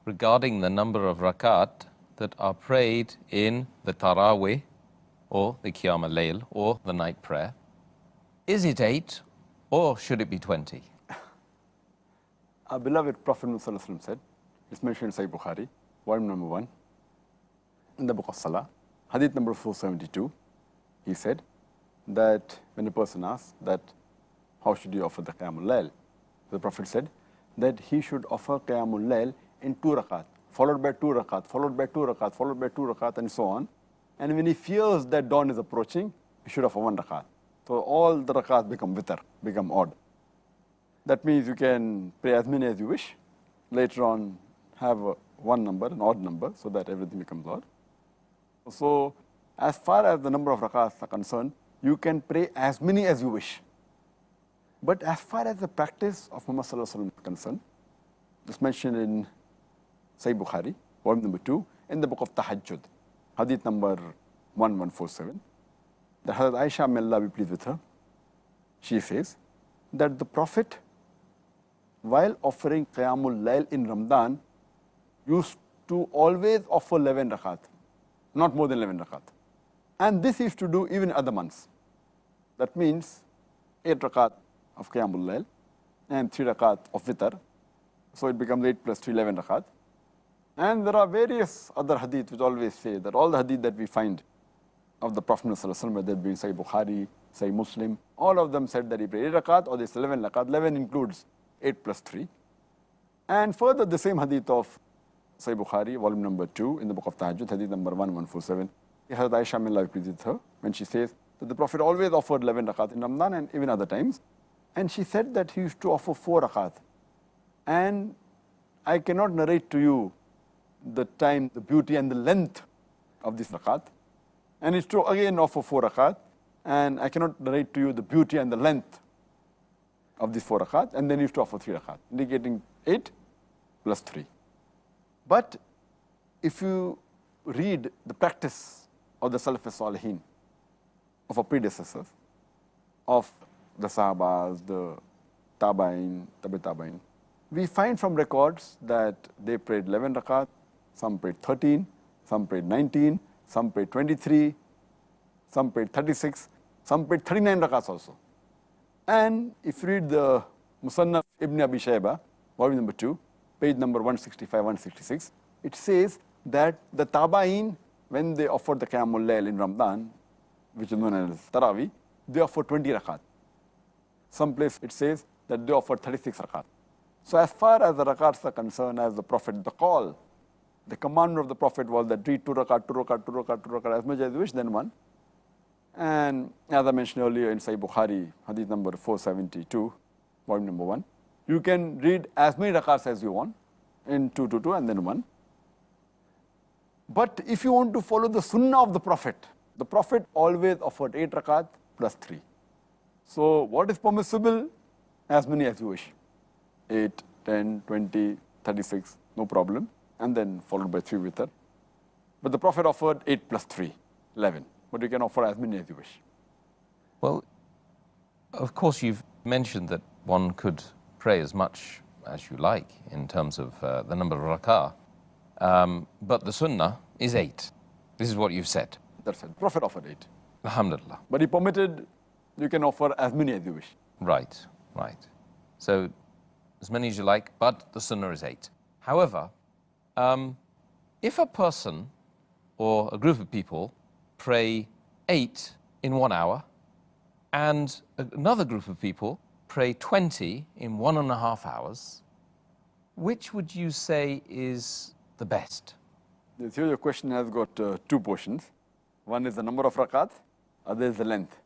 regarding the number of rakat that are prayed in the Taraweeh or the Qiyaam Layl or the night prayer. Is it 8 or should it be 20? Our beloved Prophet ﷺ said, it's mentioned in Sahih Bukhari, volume number 1, in the book of Salah, hadith number 472, he said that when a person asks that how should he offer the Qiyamul Layl, the Prophet said that he should offer Qiyamul Layl in 2 rakat, followed by 2 rakat, followed by 2 rakat, followed by 2 rakat, and so on. And when he fears that dawn is approaching, he should offer 1 rakat. So all the rakat become witr, become odd. That means you can pray as many as you wish. Later on, have one number, an odd number, so that everything becomes odd. So as far as the number of rakats are concerned, you can pray as many as you wish. But as far as the practice of Muhammad Sallallahu Alaihi Wasallam is concerned, this mentioned in Sahih Bukhari, volume number 2, in the book of Tahajjud, hadith number 1147, that Hazrat Aisha, may Allah be pleased with her, she says that the Prophet, while offering Qiyamul Layl in Ramadan, used to always offer 11 rakat, not more than 11 rakat. And this he used to do even in other months. That means 8 rakat of Qiyamul Layl and 3 rakat of Witr. So it becomes 8 plus 3, 11 rakat. And there are various other hadith which always say that all the hadith that we find of the Prophet ﷺ, whether it be Sahih Bukhari, Sahih Muslim, all of them said that he prayed 8 rakat or this 11 rakat. 11 includes 8 plus 3. And further, the same hadith of Sahih Bukhari, volume number 2, in the book of Tahajjud, hadith number 1147, Hazrat Aisha, may Allah be pleased with her, when she says that the Prophet always offered 11 rakat in Ramadan and even other times. And she said that he used to offer 4 rakat. And I cannot narrate to you the time, the beauty and the length of this rakat. And it's to again offer 4 rakat. And I cannot narrate to you the beauty and the length of this 4 rakat. And then he used to offer 3 rakat, indicating 8 plus 3. But if you read the practice of the Salaf Salihin, of our predecessors, of the Sahabas, the Tabain, Tabi Tabain, We find from records that they prayed 11 rakat, some prayed 13, some prayed 19, some prayed 23, some prayed 36, some prayed 39 rakats also. And if you read the Musannaf Ibn Abi Shayba, volume number 2, page number 165, 166, it says that the Tabain, when they offered the Qiyamul Layl in Ramadan, which is known as Taraweeh, they offered 20 rakat. Some place it says that they offered 36 rakat. So as far as the rakats are concerned, as the Prophet, the call, the command of the Prophet was that read 2 rakat, 2 rakat, 2 rakat, 2 rakat, as much as you wish, then one. And as I mentioned earlier in Sahih Bukhari, hadith number 472, volume number 1, you can read as many rakats as you want in 2, 2, 2 and then 1. But if you want to follow the sunnah of the Prophet always offered 8 rakat plus 3. So what is permissible? As many as you wish. 8, 10, 20, 36, no problem. And then followed by 3 witr. But the Prophet offered 8 plus 3, 11. But you can offer as many as you wish. Well, of course, you've mentioned that one could pray as much as you like in terms of the number of rak'ah, but the sunnah is 8. This is what you've said. That's it. The Prophet offered 8. Alhamdulillah. But he permitted you can offer as many as you wish. Right, right. So as many as you like, but the sunnah is 8. However, if a person or a group of people pray 8 in 1 hour, and another group of people pray 20 in 1.5 hours, which would you say is the best? Here your question has got 2 portions. One is the number of rakat, other is the length.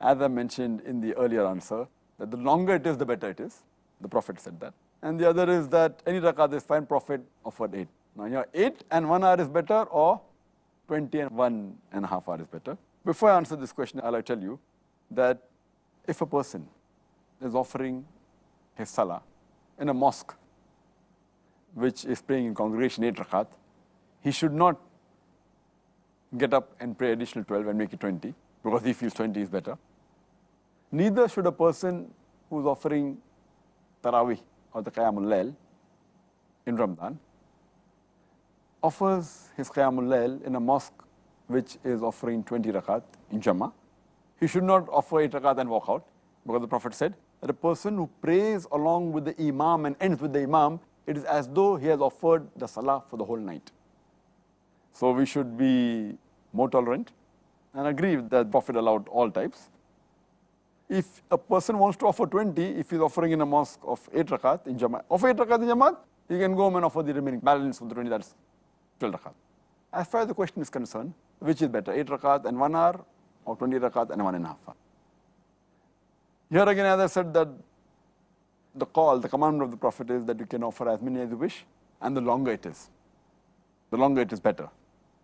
As I mentioned in the earlier answer, that the longer it is, the better it is. The Prophet said that. And the other is that any rakat is fine, Prophet offered 8. Now here 8 and 1 hour is better, or 20 and 1.5 hour is better. Before I answer this question, I'll tell you that if a person is offering his salah in a mosque which is praying in congregation 8 rakat, he should not get up and pray additional 12 and make it 20 because he feels 20 is better. Neither should a person who is offering Taraweeh or the Qiyamul Layl in Ramadan offers his Qiyamul Layl in a mosque which is offering 20 rakat in Jama. He should not offer 8 rakat and walk out, because the Prophet said that a person who prays along with the Imam and ends with the Imam, it is as though he has offered the Salah for the whole night. So we should be more tolerant and agree that the Prophet allowed all types. If a person wants to offer 20, if he is offering in a mosque of 8 rakat in Jamaat, offer 8 rakat in Jamaat, he can go home and offer the remaining balance of the 20, that's 12 rakat. As far as the question is concerned, which is better, 8 rakat and 1 hour, or 20 rakat and 1.5 hour? Here again, as I said, that the call, the commandment of the Prophet is that you can offer as many as you wish, and the longer it is better.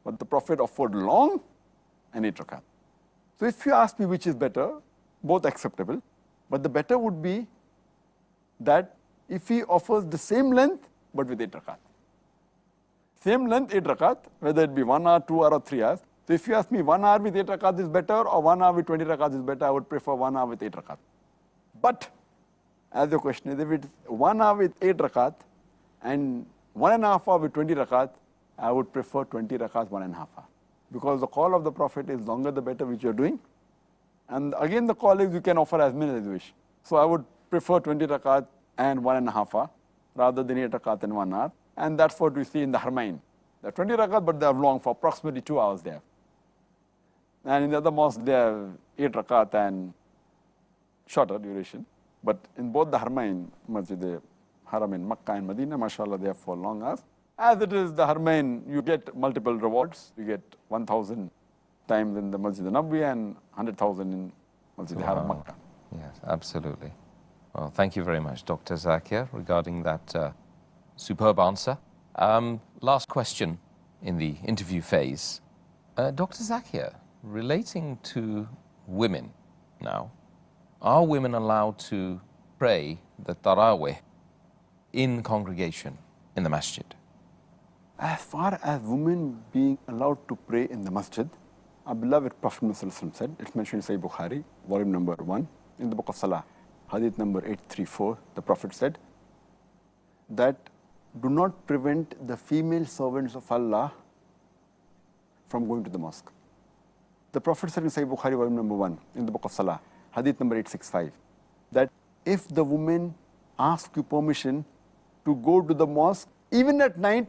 But the Prophet offered long and 8 rakat. So if you ask me which is better, both acceptable, but the better would be that if he offers the same length but with 8 rakat. Same length, 8 rakat, whether it be 1 hour, 2 hour or 3 hours. So if you ask me 1 hour with 8 rakat is better or 1 hour with 20 rakat is better, I would prefer 1 hour with 8 rakat. But as the question is, if it's 1 hour with 8 rakat and 1.5 hour with 20 rakat, I would prefer 20 rakat 1.5 hour. Because the call of the Prophet is longer the better, which you're doing. And again, the call is you can offer as many as you wish. So I would prefer 20 rakat and 1.5 hour rather than 8 rakat and 1 hour. And that's what we see in the Harmain. They're 20 rakat, but they are long for approximately 2 hours there. And in the other mosque, they have 8 rakat and shorter duration. But in both the Harmain, Masjid Haram in Makkah and Medina, mashallah, they have for long hours. As it is the Harmain, you get multiple rewards. You get 1,000 times in the Masjid Nabawi and 100,000 in Masjid Haram, Makkah. Yes, absolutely. Well, thank you very much, Dr. Zakir, regarding that superb answer. Last question in the interview phase. Dr. Zakir, relating to women now, are women allowed to pray the Taraweeh in congregation in the masjid? As far as women being allowed to pray in the masjid, our beloved Prophet Muhammad said, it's mentioned in Sahih Bukhari, volume number 1, in the book of Salah, hadith number 834, the Prophet said that do not prevent the female servants of Allah from going to the mosque. The Prophet said in Sahih Bukhari, volume number 1, in the book of Salah, hadith number 865, that if the woman asks you permission to go to the mosque, even at night,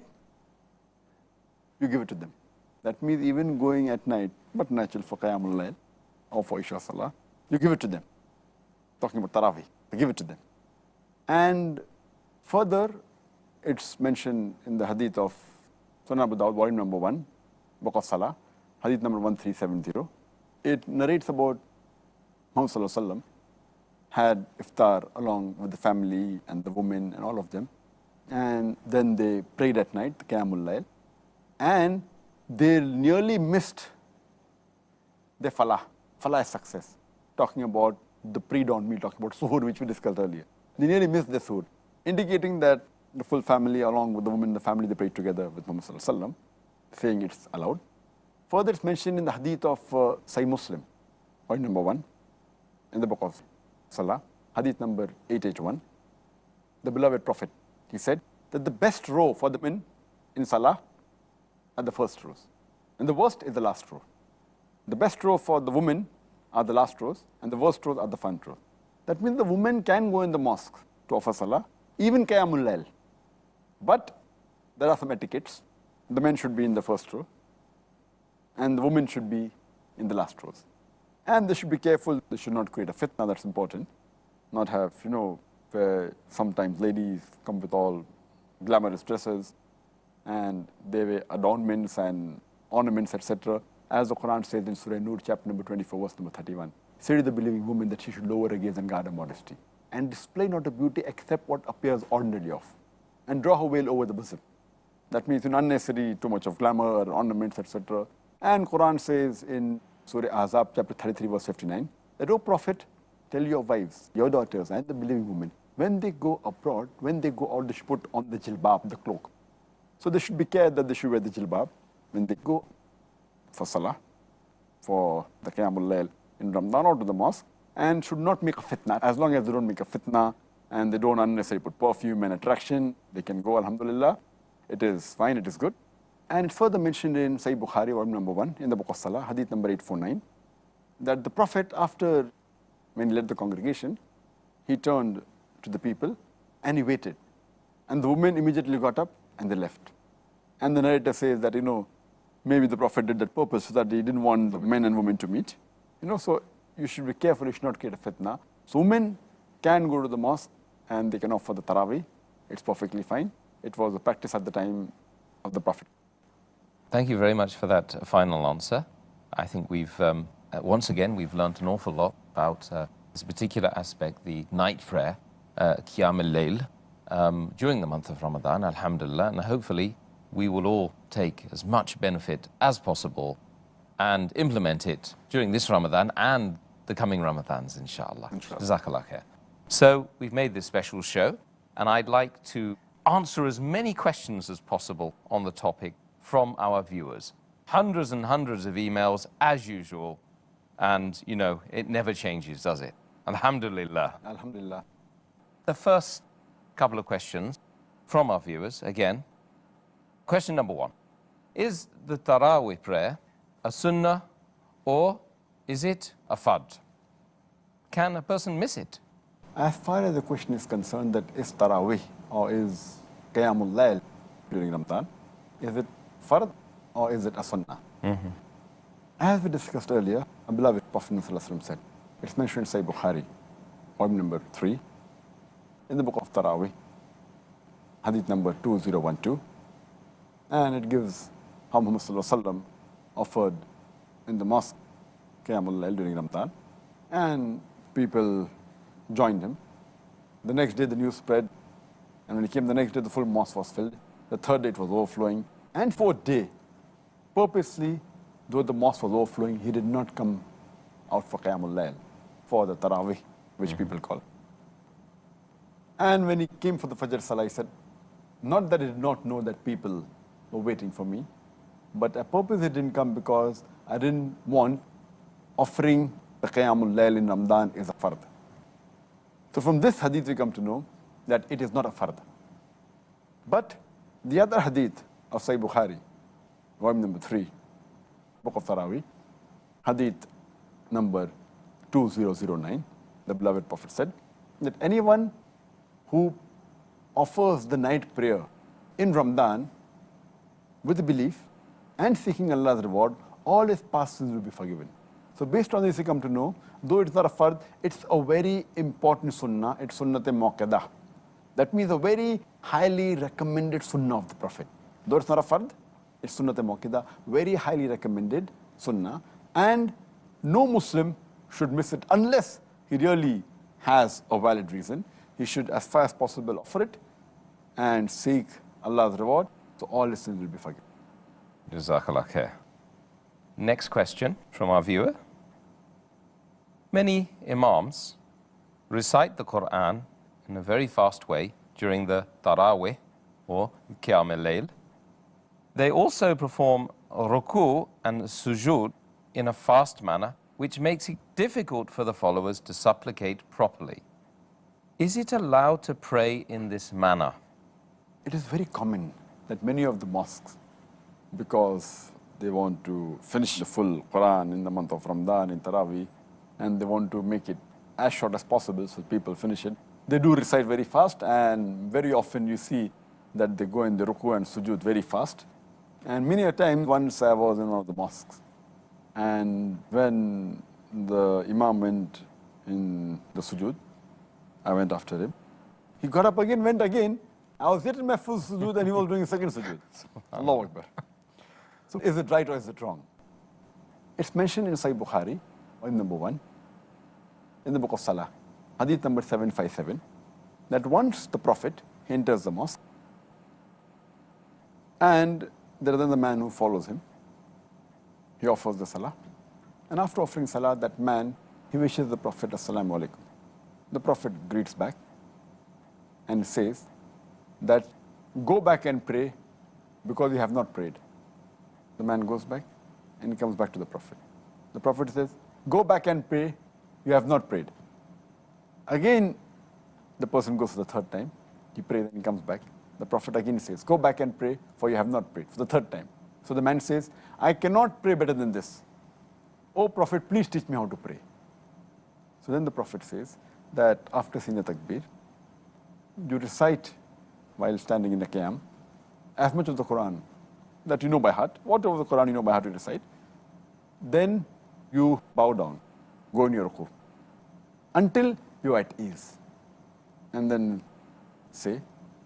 you give it to them. That means even going at night, but natural for Qiyamul Layl or for Isha Salah, you give it to them. Talking about Taraweeh, you give it to them. And further, it's mentioned in the hadith of Sunan Abu Dawud, volume number 1, book of Salah, hadith number 1370. It narrates about Muhammad Sallallahu Alaihi Wasallam had iftar along with the family and the women and all of them. And then they prayed at night, the Qiyamul Layl. And they nearly missed their falah. Falah is success. Talking about the pre-dawn meal, talking about suhoor, which we discussed earlier. They nearly missed their suhoor, indicating that the full family, along with the women in the family, they prayed together with Muhammad Sallallahu Alaihi Wasallam, saying it's allowed. Further, it's mentioned in the hadith of Sahih Muslim, point number 1, in the book of Salah, hadith number 881. The beloved Prophet, he said that the best row for the men in Salah are the first rows, and the worst is the last row. The best row for the women are the last rows, and the worst rows are the front rows. That means the women can go in the mosque to offer Salah, even Qiyamul Layl. But there are some etiquettes. The men should be in the first row, and the women should be in the last rows. And they should be careful, they should not create a fitna, that's important. Not have, where sometimes ladies come with all glamorous dresses, and they wear adornments and ornaments, etc. As the Quran says in Surah Nur, chapter number 24, verse number 31. Say to the believing woman that she should lower her gaze and guard her modesty, and display not her beauty except what appears ordinarily of, and draw her veil over the bosom. That means unnecessary, too much of glamour, ornaments, etc. And Quran says in Surah Ahzab, chapter 33, verse 59, that, O Prophet, tell your wives, your daughters, and the believing women, when they go abroad, when they go out, they should put on the jilbab, the cloak. So they should be careful that they should wear the jilbab when they go for Salah, for the Qiyamul Layl in Ramadan or to the mosque, and should not make a fitna. As long as they don't make a fitna and they don't unnecessarily put perfume and attraction, they can go, alhamdulillah. It is fine, it is good. And it's further mentioned in Sahih Bukhari, volume number 1, in the book of Salah, hadith number 849, that the Prophet, after, when he led the congregation, he turned to the people and he waited. And the women immediately got up and they left. And the narrator says that, maybe the Prophet did that purpose so that he didn't want the men and women to meet. So you should be careful, you should not create a fitna. So women can go to the mosque and they can offer the Taraweeh. It's perfectly fine. It was a practice at the time of the Prophet. Thank you very much for that final answer. I think we've, once again, we've learned an awful lot about this particular aspect, the night prayer, Qiyaam al-Layl, during the month of Ramadan, alhamdulillah, and hopefully we will all take as much benefit as possible and implement it during this Ramadan and the coming Ramadans, inshallah. Jazakallah khair. So we've made this special show, and I'd like to answer as many questions as possible on the topic from our viewers. Hundreds and hundreds of emails, as usual, and, it never changes, does it? Alhamdulillah. Alhamdulillah. The first couple of questions from our viewers, again. Question number 1. Is the Taraweeh prayer a sunnah or is it a fard? Can a person miss it? As far as the question is concerned, that is Taraweeh or is Qiyamul Layl during Ramadan, is it fard or is it a sunnah? As we discussed earlier, our beloved Prophet ﷺ said, it's mentioned in Sahih Bukhari, volume number 3, in the book of Taraweeh, hadith number 2012, and it gives how Muhammad ﷺ offered in the mosque Qiyamul Layl during Ramadan, and people joined him. The next day the news spread, and when he came the next day the full mosque was filled. The third day it was overflowing, and fourth day, purposely, though the mosque was overflowing, he did not come out for Qiyamul Layl, for the Taraweeh, which people call. And when he came for the Fajr Salah, he said, not that he did not know that people were waiting for me, but a purpose he didn't come because I didn't want offering the Qiyamul Layl in Ramadan is a fard. So from this hadith we come to know that it is not a fard. But the other hadith of Sahih Bukhari, volume number 3, Book of Taraweeh, hadith number 2009, the beloved Prophet said that anyone who offers the night prayer in Ramadan with the belief and seeking Allah's reward, all his past sins will be forgiven. So based on this, you come to know, though it's not a fard, it's a very important sunnah. It's sunnat-e-mu'akkadah. That means a very highly recommended sunnah of the Prophet. Though it's not a fard, it's sunnat-e-mu'akkadah, very highly recommended sunnah. And no Muslim should miss it unless he really has a valid reason. He should, as far as possible, offer it and seek Allah's reward, so all his sins will be forgiven. Jazakallah khair. Next question from our viewer. Many imams recite the Quran in a very fast way during the Taraweeh or Qiyaam Layl. They also perform ruku and sujood in a fast manner, which makes it difficult for the followers to supplicate properly. Is it allowed to pray in this manner? It is very common that many of the mosques, because they want to finish the full Quran in the month of Ramadan, in Taraweeh, and they want to make it as short as possible so people finish it, they do recite very fast, and very often you see that they go in the ruku and sujood very fast. And many a time, once I was in one of the mosques, and when the imam went in the sujood, I went after him. He got up again, went again. I was yet in my full sujood and he was doing a second sujood. Allahu Akbar. So is it right or is it wrong? It's mentioned in Sahih Bukhari, volume number 1, in the book of Salah, hadith number 757, that once the Prophet enters the mosque and there is another man who follows him. He offers the Salah. And after offering Salah, that man, he wishes the Prophet, Assalamu alaikum. The Prophet greets back and says that go back and pray because you have not prayed. The man goes back and he comes back to the Prophet. The Prophet says, go back and pray, you have not prayed. Again, the person goes for the third time. He prays and comes back. The Prophet again says, go back and pray for you have not prayed, for the third time. So the man says, I cannot pray better than this. Oh Prophet, please teach me how to pray. So then the Prophet says that after saying the takbir, you recite while standing in the Qiyaam as much of the Quran that you know by heart, whatever the Quran you know by heart you recite, then you bow down, go in your ruku, until you are at ease. And then say,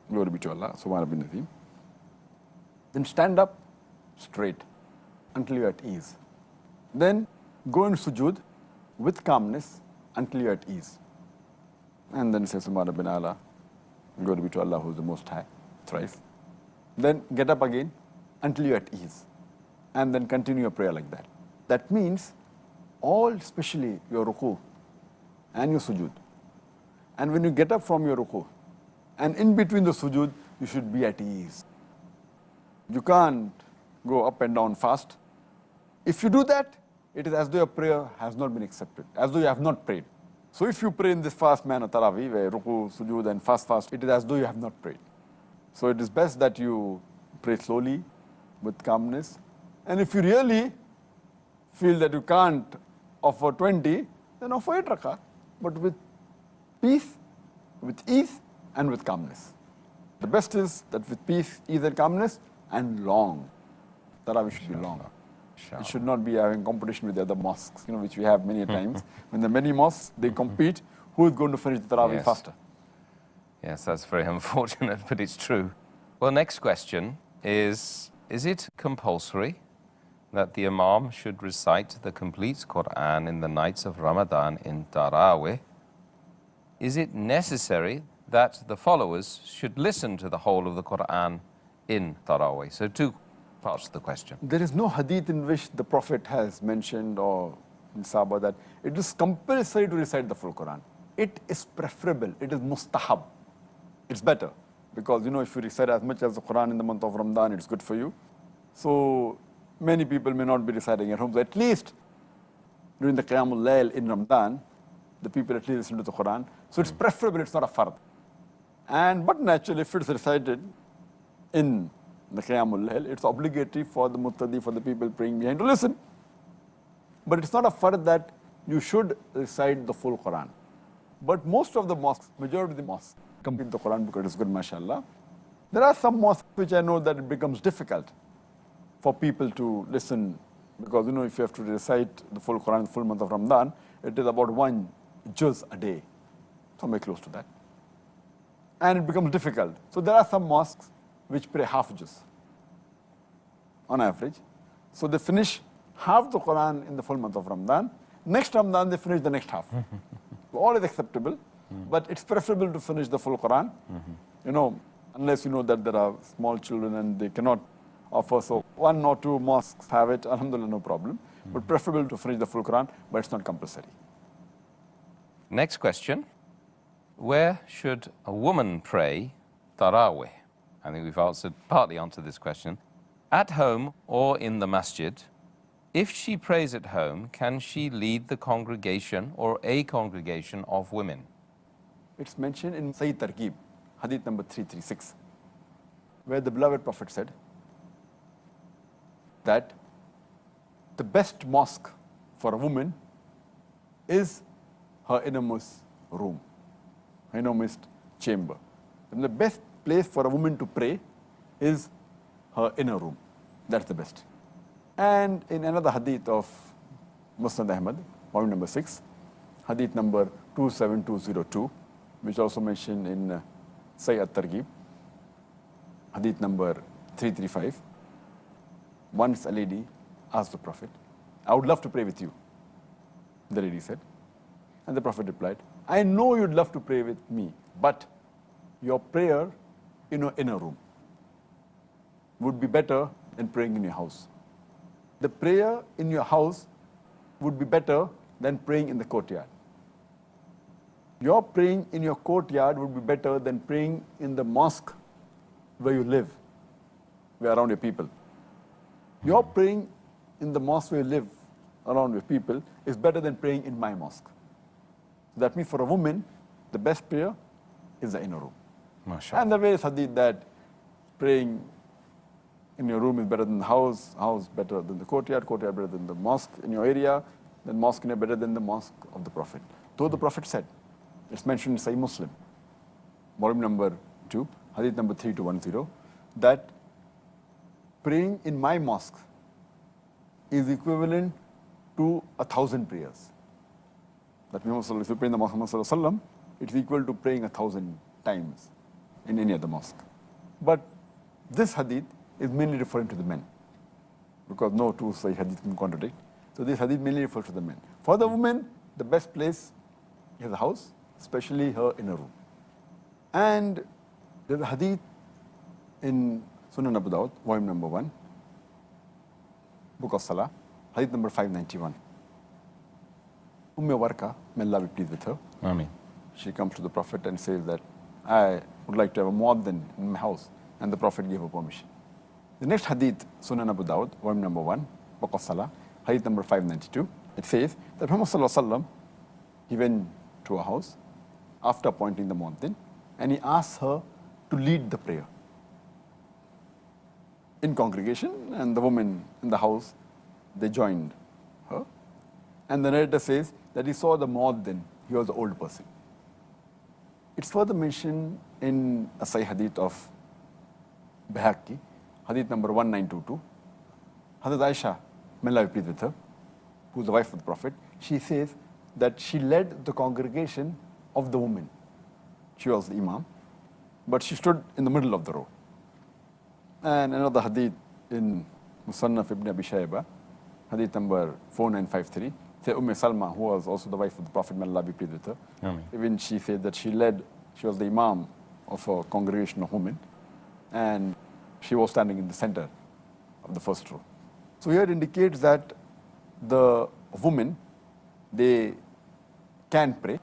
glory be to Allah, subhanahu wa ta'ala. Then stand up straight until you are at ease. Then go in sujood with calmness until you are at ease. And then say, subhanahu wa ta'ala, glory be to Allah who is the most high, thrice. Then get up again until you are at ease. And then continue your prayer like that. That means all, especially your ruku and your sujood. And when you get up from your ruku, and in between the sujood, you should be at ease. You can't go up and down fast. If you do that, it is as though your prayer has not been accepted, as though you have not prayed. So if you pray in this fast manner, Taraweeh, where ruku, sujood, and fast, it is as though you have not prayed. So it is best that you pray slowly, with calmness. And if you really feel that you can't offer 20, then offer 8 rakah, but with peace, with ease, and with calmness. The best is that with peace, ease, and calmness, and long. Taraweeh should be long. It should not be having competition with the other mosques, which we have many times. When the many mosques, they compete, who is going to finish the Taraweeh faster? Yes, that's very unfortunate, but it's true. Well, next question is it compulsory that the Imam should recite the complete Quran in the nights of Ramadan in Taraweeh? Is it necessary that the followers should listen to the whole of the Quran in Taraweeh? So 2 parts to the question. There is no hadith in which the Prophet has mentioned or in Sahaba that it is compulsory to recite the full Quran. It is preferable, it is mustahab. It's better because if you recite as much as the Quran in the month of Ramadan, it's good for you. So many people may not be reciting at home. So at least during the Qiyamul Layl in Ramadan, the people at least listen to the Quran. So it's preferable, it's not a fard. But naturally, if it's recited in the Qiyamul Layl, it's obligatory for the muttadi, for the people praying behind to listen. But it's not a fard that you should recite the full Quran. But most of the mosques, majority of the mosques, complete the Quran because it's good, mashallah. There are some mosques which I know that it becomes difficult for people to listen because, if you have to recite the full Quran, the full month of Ramadan, it is about 1 juz a day, somewhere close to that. And it becomes difficult. So there are some mosques which pray half juz on average. So they finish half the Quran in the full month of Ramadan. Next Ramadan, they finish the next half. All is acceptable, but it's preferable to finish the full Quran, unless you know that there are small children and they cannot offer. So 1 or 2 mosques have it, alhamdulillah, no problem. But preferable to finish the full Quran, but it's not compulsory. Next question. Where should a woman pray Taraweeh? I think we've partly answered this question. At home or in the masjid? If she prays at home, can she lead the congregation or a congregation of women? It's mentioned in Sayyid Targhib, hadith number 336, where the beloved Prophet said that the best mosque for a woman is her innermost room, her innermost chamber. And the best place for a woman to pray is her inner room. That's the best. And in another hadith of Musnad Ahmad, volume number 6, hadith number 27202, which also mentioned in Sayyid Targhib, hadith number 335. Once a lady asked the Prophet, I would love to pray with you, the lady said. And the Prophet replied, I know you'd love to pray with me, but your prayer in your inner room would be better than praying in your house. The prayer in your house would be better than praying in the courtyard. Your praying in your courtyard would be better than praying in the mosque where you live, where around your people. Your praying in the mosque where you live, around your people, is better than praying in my mosque. That means for a woman, the best prayer is the inner room. MashaAllah. And the way is hadith that praying in your room is better than the house better than the courtyard better than the mosque in your area, then mosque in better than the mosque of the Prophet. Though the Prophet said, it's mentioned in Sahih Muslim, volume number 2, hadith number 3210, that praying in my mosque is equivalent to 1,000 prayers. That means if you pray in the mosque of Muhammad Sallallahu Alaihi Wasallam, it's equal to praying 1,000 times in any other mosque. But this hadith is mainly referring to the men, because no two Sahih hadith can contradict. So this hadith mainly refers to the men. For the women, the best place is the house, especially her inner room. And there's a hadith in Sunan Abu Dawud, volume number 1, book of Salah, hadith number 591. Warqa, may Allah be pleased with her. Ameen. She comes to the Prophet and says that I would like to have a muaddin in my house, and the Prophet gave her permission. The next hadith, Sunan Abu Dawud, volume number 1, book of Salah, hadith number 592, it says that Muhammad Sallallahu Alaihi Wasallam, he went to a house after appointing the muaddin, and he asked her to lead the prayer in congregation, and the women in the house, they joined her. And the narrator says that he saw the muaddin, he was an old person. It's further mentioned in a Sahih hadith of Bihaqi, hadith number 1922. Hazrat Aisha, may Allah be pleased with her, who's the wife of the Prophet, she says that she led the congregation of the women. She was the imam, but she stood in the middle of the row. And another hadith in Musannaf ibn Abi Shayba, hadith number 4953, Salma, who was also the wife of the Prophet, may Allah be pleased with her. Ameen. Even she said that she was the imam of a congregation of women, and she was standing in the center of the first row. So here it indicates that the women, they can pray,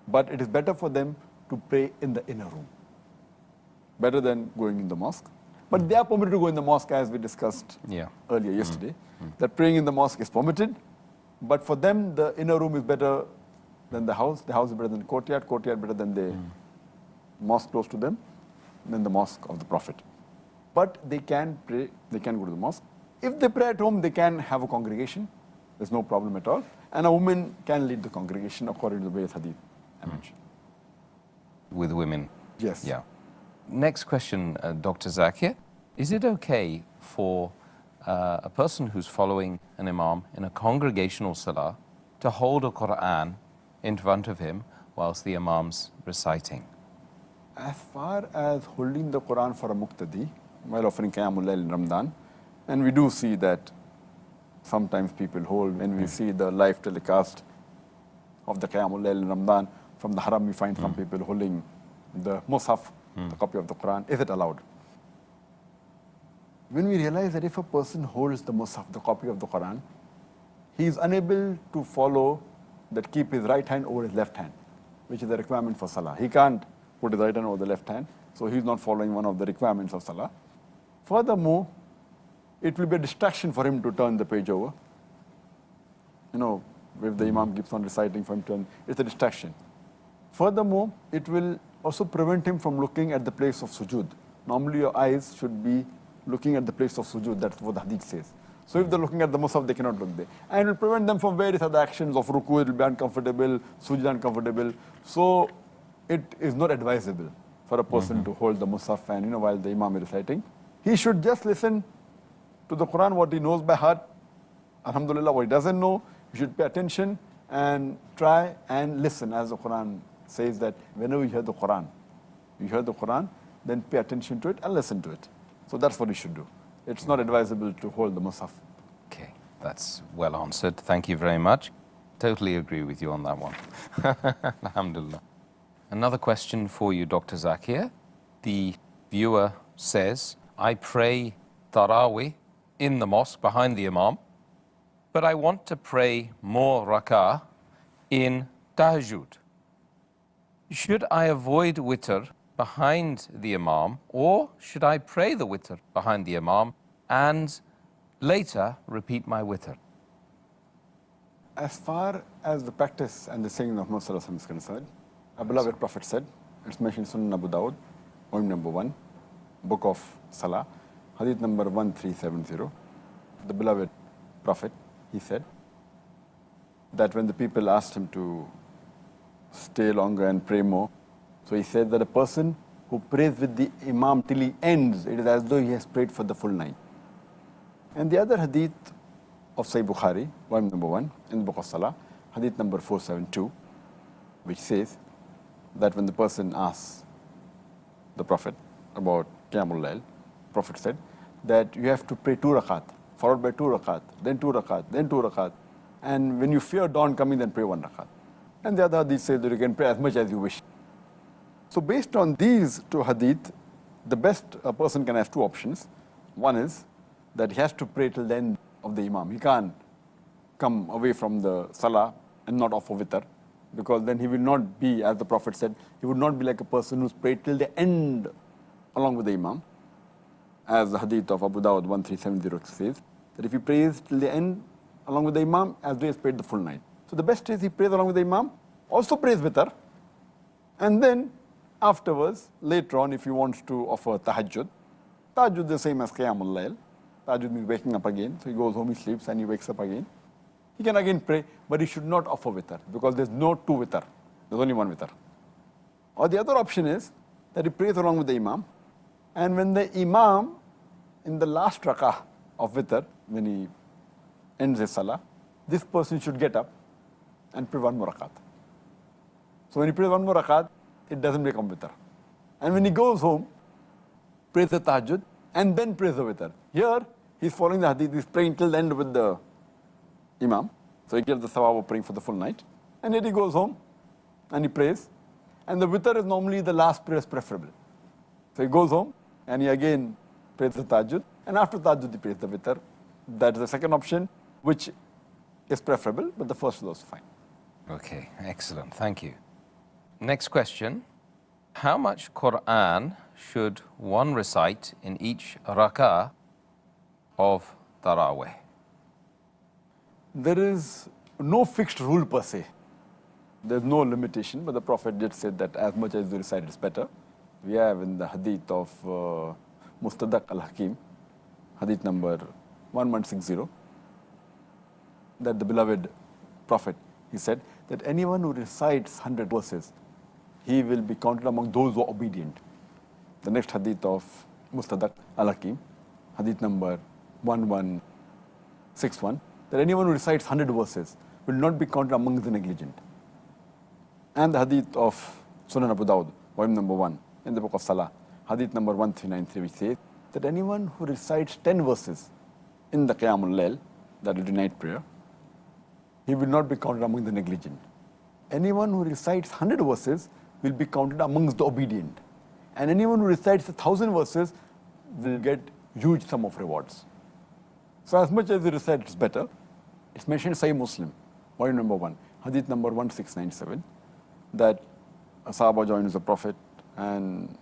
but it is better for them to pray in the inner room, better than going in the mosque. But they are permitted to go in the mosque, as we discussed earlier yesterday, that praying in the mosque is permitted, but for them the inner room is better than the house is better than the courtyard better than the mosque close to them. than the mosque of the Prophet. But they can pray, they can go to the mosque. If they pray at home, they can have a congregation. There's no problem at all. And a woman can lead the congregation according to the various hadith I mentioned. With women? Yes. Yeah. Next question, Dr. Zakir. Is it okay for a person who's following an imam in a congregational salah to hold a Quran in front of him whilst the imam's reciting? As far as holding the Quran for a muqtadi while offering Qiyamul Layl in Ramadan, and we do see that sometimes people hold, when we see the live telecast of the Qiyamul Layl in Ramadan, from the haram we find some people holding the Mus'haf, the copy of the Quran. Is it allowed? When we realize that if a person holds the Mus'haf, the copy of the Quran, he is unable to follow that keep his right hand over his left hand, which is a requirement for Salah. He can't put his right hand over the left hand, so he's not following one of the requirements of Salah. Furthermore, it will be a distraction for him to turn the page over. You know, if the Imam keeps on reciting for him to turn, it's a distraction. Furthermore, it will also prevent him from looking at the place of sujood. Normally your eyes should be looking at the place of sujood, that's what the hadith says. So if they're looking at the Mus'haf, they cannot look there. And it will prevent them from various other actions of ruku, it will be uncomfortable, sujood uncomfortable. So it is not advisable for a person to hold the Mus'haf and, you know, while the Imam is reciting. He should just listen to the Quran, what he knows by heart. Alhamdulillah, what he doesn't know, he should pay attention and try and listen, as the Quran says that whenever you hear the Quran, then pay attention to it and listen to it. So that's what you should do. It's not advisable to hold the Mus'haf. Okay, that's well answered. Thank you very much. Totally agree with you on that one. Alhamdulillah. Another question for you, Dr. Zakir. The viewer says, I pray Taraweeh in the mosque behind the Imam, but I want to pray more rak'ah in Tahajjud. Should I avoid witr behind the Imam, or should I pray the witr behind the Imam and later repeat my witr? As far as the practice and the saying of Muhammad is concerned, our beloved Prophet said, it's mentioned in Sunan Abu Dawud, volume number 1, book of Salah, hadith number 1370. The beloved Prophet, he said that when the people asked him to stay longer and pray more, so he said that a person who prays with the Imam till he ends, it is as though he has prayed for the full night. And the other hadith of Sahih Bukhari, volume number 1, in the book of Salah, hadith number 472, which says that when the person asks the Prophet about Qiyamul Layl, the Prophet said that you have to pray 2 rakat, followed by 2 rakat, then 2 rakat, then 2 rakat. And when you fear dawn coming, then pray 1 rakat. And the other hadith says that you can pray as much as you wish. So based on these 2 hadith, the best a person can have 2 options. One is that he has to pray till the end of the Imam. He can't come away from the Salah and not offer witr, because then he will not be, as the Prophet said, he would not be like a person who's prayed till the end along with the Imam. As the hadith of Abu Dawud 1370 says, that if he prays till the end along with the Imam, as though he has prayed the full night. So the best is he prays along with the Imam, also prays witr, and then afterwards, later on, if he wants to offer tahajjud, tahajjud is the same as Qiyamul Layl. Tahajjud means waking up again. So he goes home, he sleeps, and he wakes up again. He can again pray, but he should not offer witr, because there's no 2 witr. There's only 1 witr. Or the other option is that he prays along with the Imam, and when the Imam, in the last rak'ah of witr, when he ends his salah, this person should get up and pray 1 more rakat. So when he prays 1 more rakat, it doesn't become witr. And when he goes home, prays the tahajjud, and then prays the witr. Here, he's following the hadith, he's praying till the end with the Imam. So he gets the thawab of praying for the full night. And then he goes home, and he prays. And the witr is normally the last prayer is preferable. So he goes home, and he again prays the tahajjud, and after tahajjud he prays the witr. That is the second option, which is preferable, but the first is also fine. Okay, excellent. Thank you. Next question. How much Quran should one recite in each rak'ah of Taraweeh? There is no fixed rule per se. There's no limitation, but the Prophet did say that as much as you recite is better. we have in the hadith of Mustadrak al-Hakim, hadith number 1160, that the beloved Prophet, he said that anyone who recites 100 verses, he will be counted among those who are obedient. The next hadith of Mustadrak al-Hakim, hadith number 1161, that anyone who recites 100 verses will not be counted among the negligent. And the hadith of Sunan Abu Dawud, volume number 1, in the book of Salah, hadith number 1393, which says that anyone who recites 10 verses in the Qiyaam Layl, that is the night prayer, he will not be counted among the negligent. Anyone who recites 100 verses will be counted amongst the obedient. And anyone who recites 1,000 verses will get huge sum of rewards. So as much as you recite, it's better. It's mentioned in Sahih Muslim, volume number 1, hadith number 1697, that a Sahaba joins the Prophet and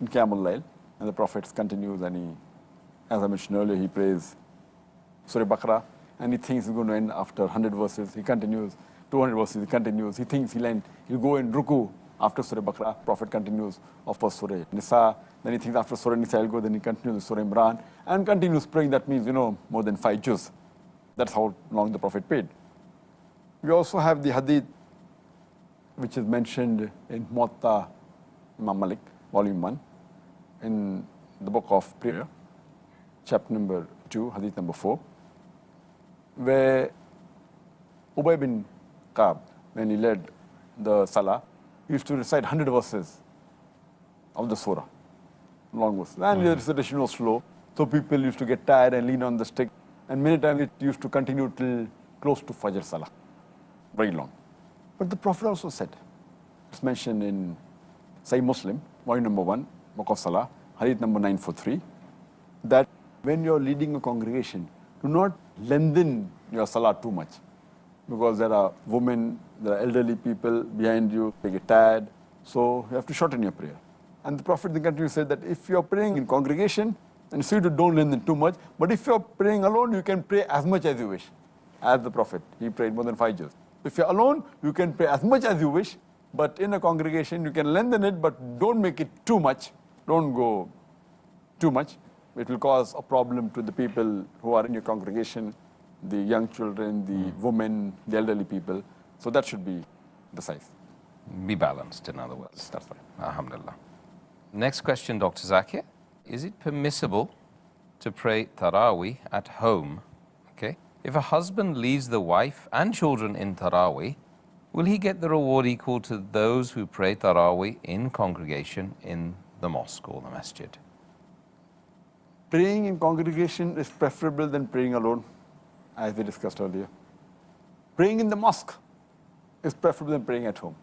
in Qiyaam al-Layl, and the Prophet continues and he, as I mentioned earlier, he prays Surah Baqarah, and he thinks he's going to end after 100 verses. He continues, 200 verses, he continues. He thinks he'll go in ruku after Surah Baqarah. Prophet continues of first Surah Nisa. Then he thinks after Surah Nisa he'll go, then he continues Surah Imran and continues praying. That means, more than 5 juz. That's how long the Prophet prayed. We also have the hadith which is mentioned in Muwatta Imam Malik, volume 1, in the book of prayer, chapter number 2, hadith number 4, where Ubay bin Ka'b, when he led the Salah, he used to recite 100 verses of the surah, long verses. And the recitation was slow, so people used to get tired and lean on the stick, and many times it used to continue till close to Fajr Salah, very long. But the Prophet also said, it's mentioned in Sahih Muslim, volume number 1, book of Salah, hadith number 943, that when you're leading a congregation, do not lengthen your Salah too much, because there are women, there are elderly people behind you, they get tired, so you have to shorten your prayer. And the Prophet then continues to say that if you're praying in congregation, and so you don't lengthen too much, but if you're praying alone, you can pray as much as you wish. As the Prophet, he prayed more than 5 juz. If you're alone, you can pray as much as you wish, but in a congregation, you can lengthen it, but don't make it too much. Don't go too much. It will cause a problem to the people who are in your congregation, the young children, the women, the elderly people. So that should be the size. Be balanced, in other words. That's right. Alhamdulillah. Next question, Dr. Zakir. Is it permissible to pray Taraweeh at home? Okay. If a husband leaves the wife and children in Taraweeh, will he get the reward equal to those who pray Taraweeh in congregation in the mosque or the masjid? Praying in congregation is preferable than praying alone, as we discussed earlier. Praying in the mosque is preferable than praying at home.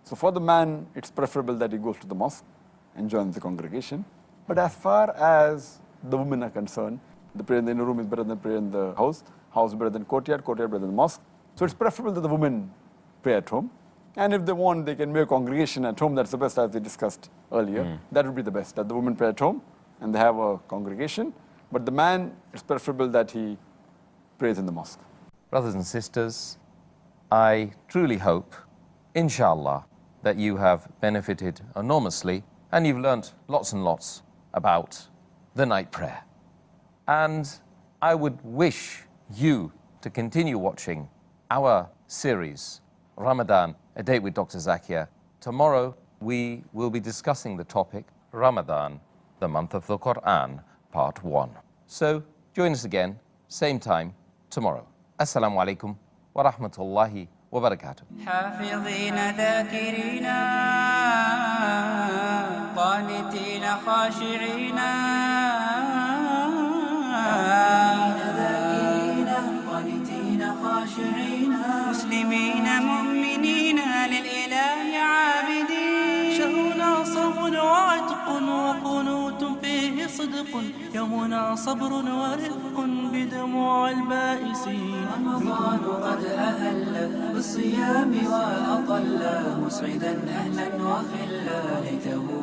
So for the man, it's preferable that he goes to the mosque and joins the congregation. But as far as the women are concerned, the prayer in the inner room is better than prayer in the house, house better than courtyard, courtyard better than mosque. So it's preferable that the women pray at home. And if they want, they can make a congregation at home. That's the best, as we discussed earlier. That would be the best, that the women pray at home and they have a congregation. But the man, it's preferable that he prays in the mosque. Brothers and sisters, I truly hope, inshallah, that you have benefited enormously and you've learnt lots and lots about the night prayer. And I would wish you to continue watching our series, Ramadan, A Date with Dr. Zakir. Tomorrow, we will be discussing the topic, Ramadan, the month of the Quran, part 1. So join us again, same time, tomorrow. Assalamu alaikum wa rahmatullahi wa barakatuh. حافظين ذاكرين قانتين خاشعين مسلمين مؤمنين للإله عابدين شهرنا صوم وعتق وقنوت فيه صدق يومنا صبر ورفق بدموع البائسين رمضان قد أهل بالصيام وأطل مسعدا أهلا وخلا ليته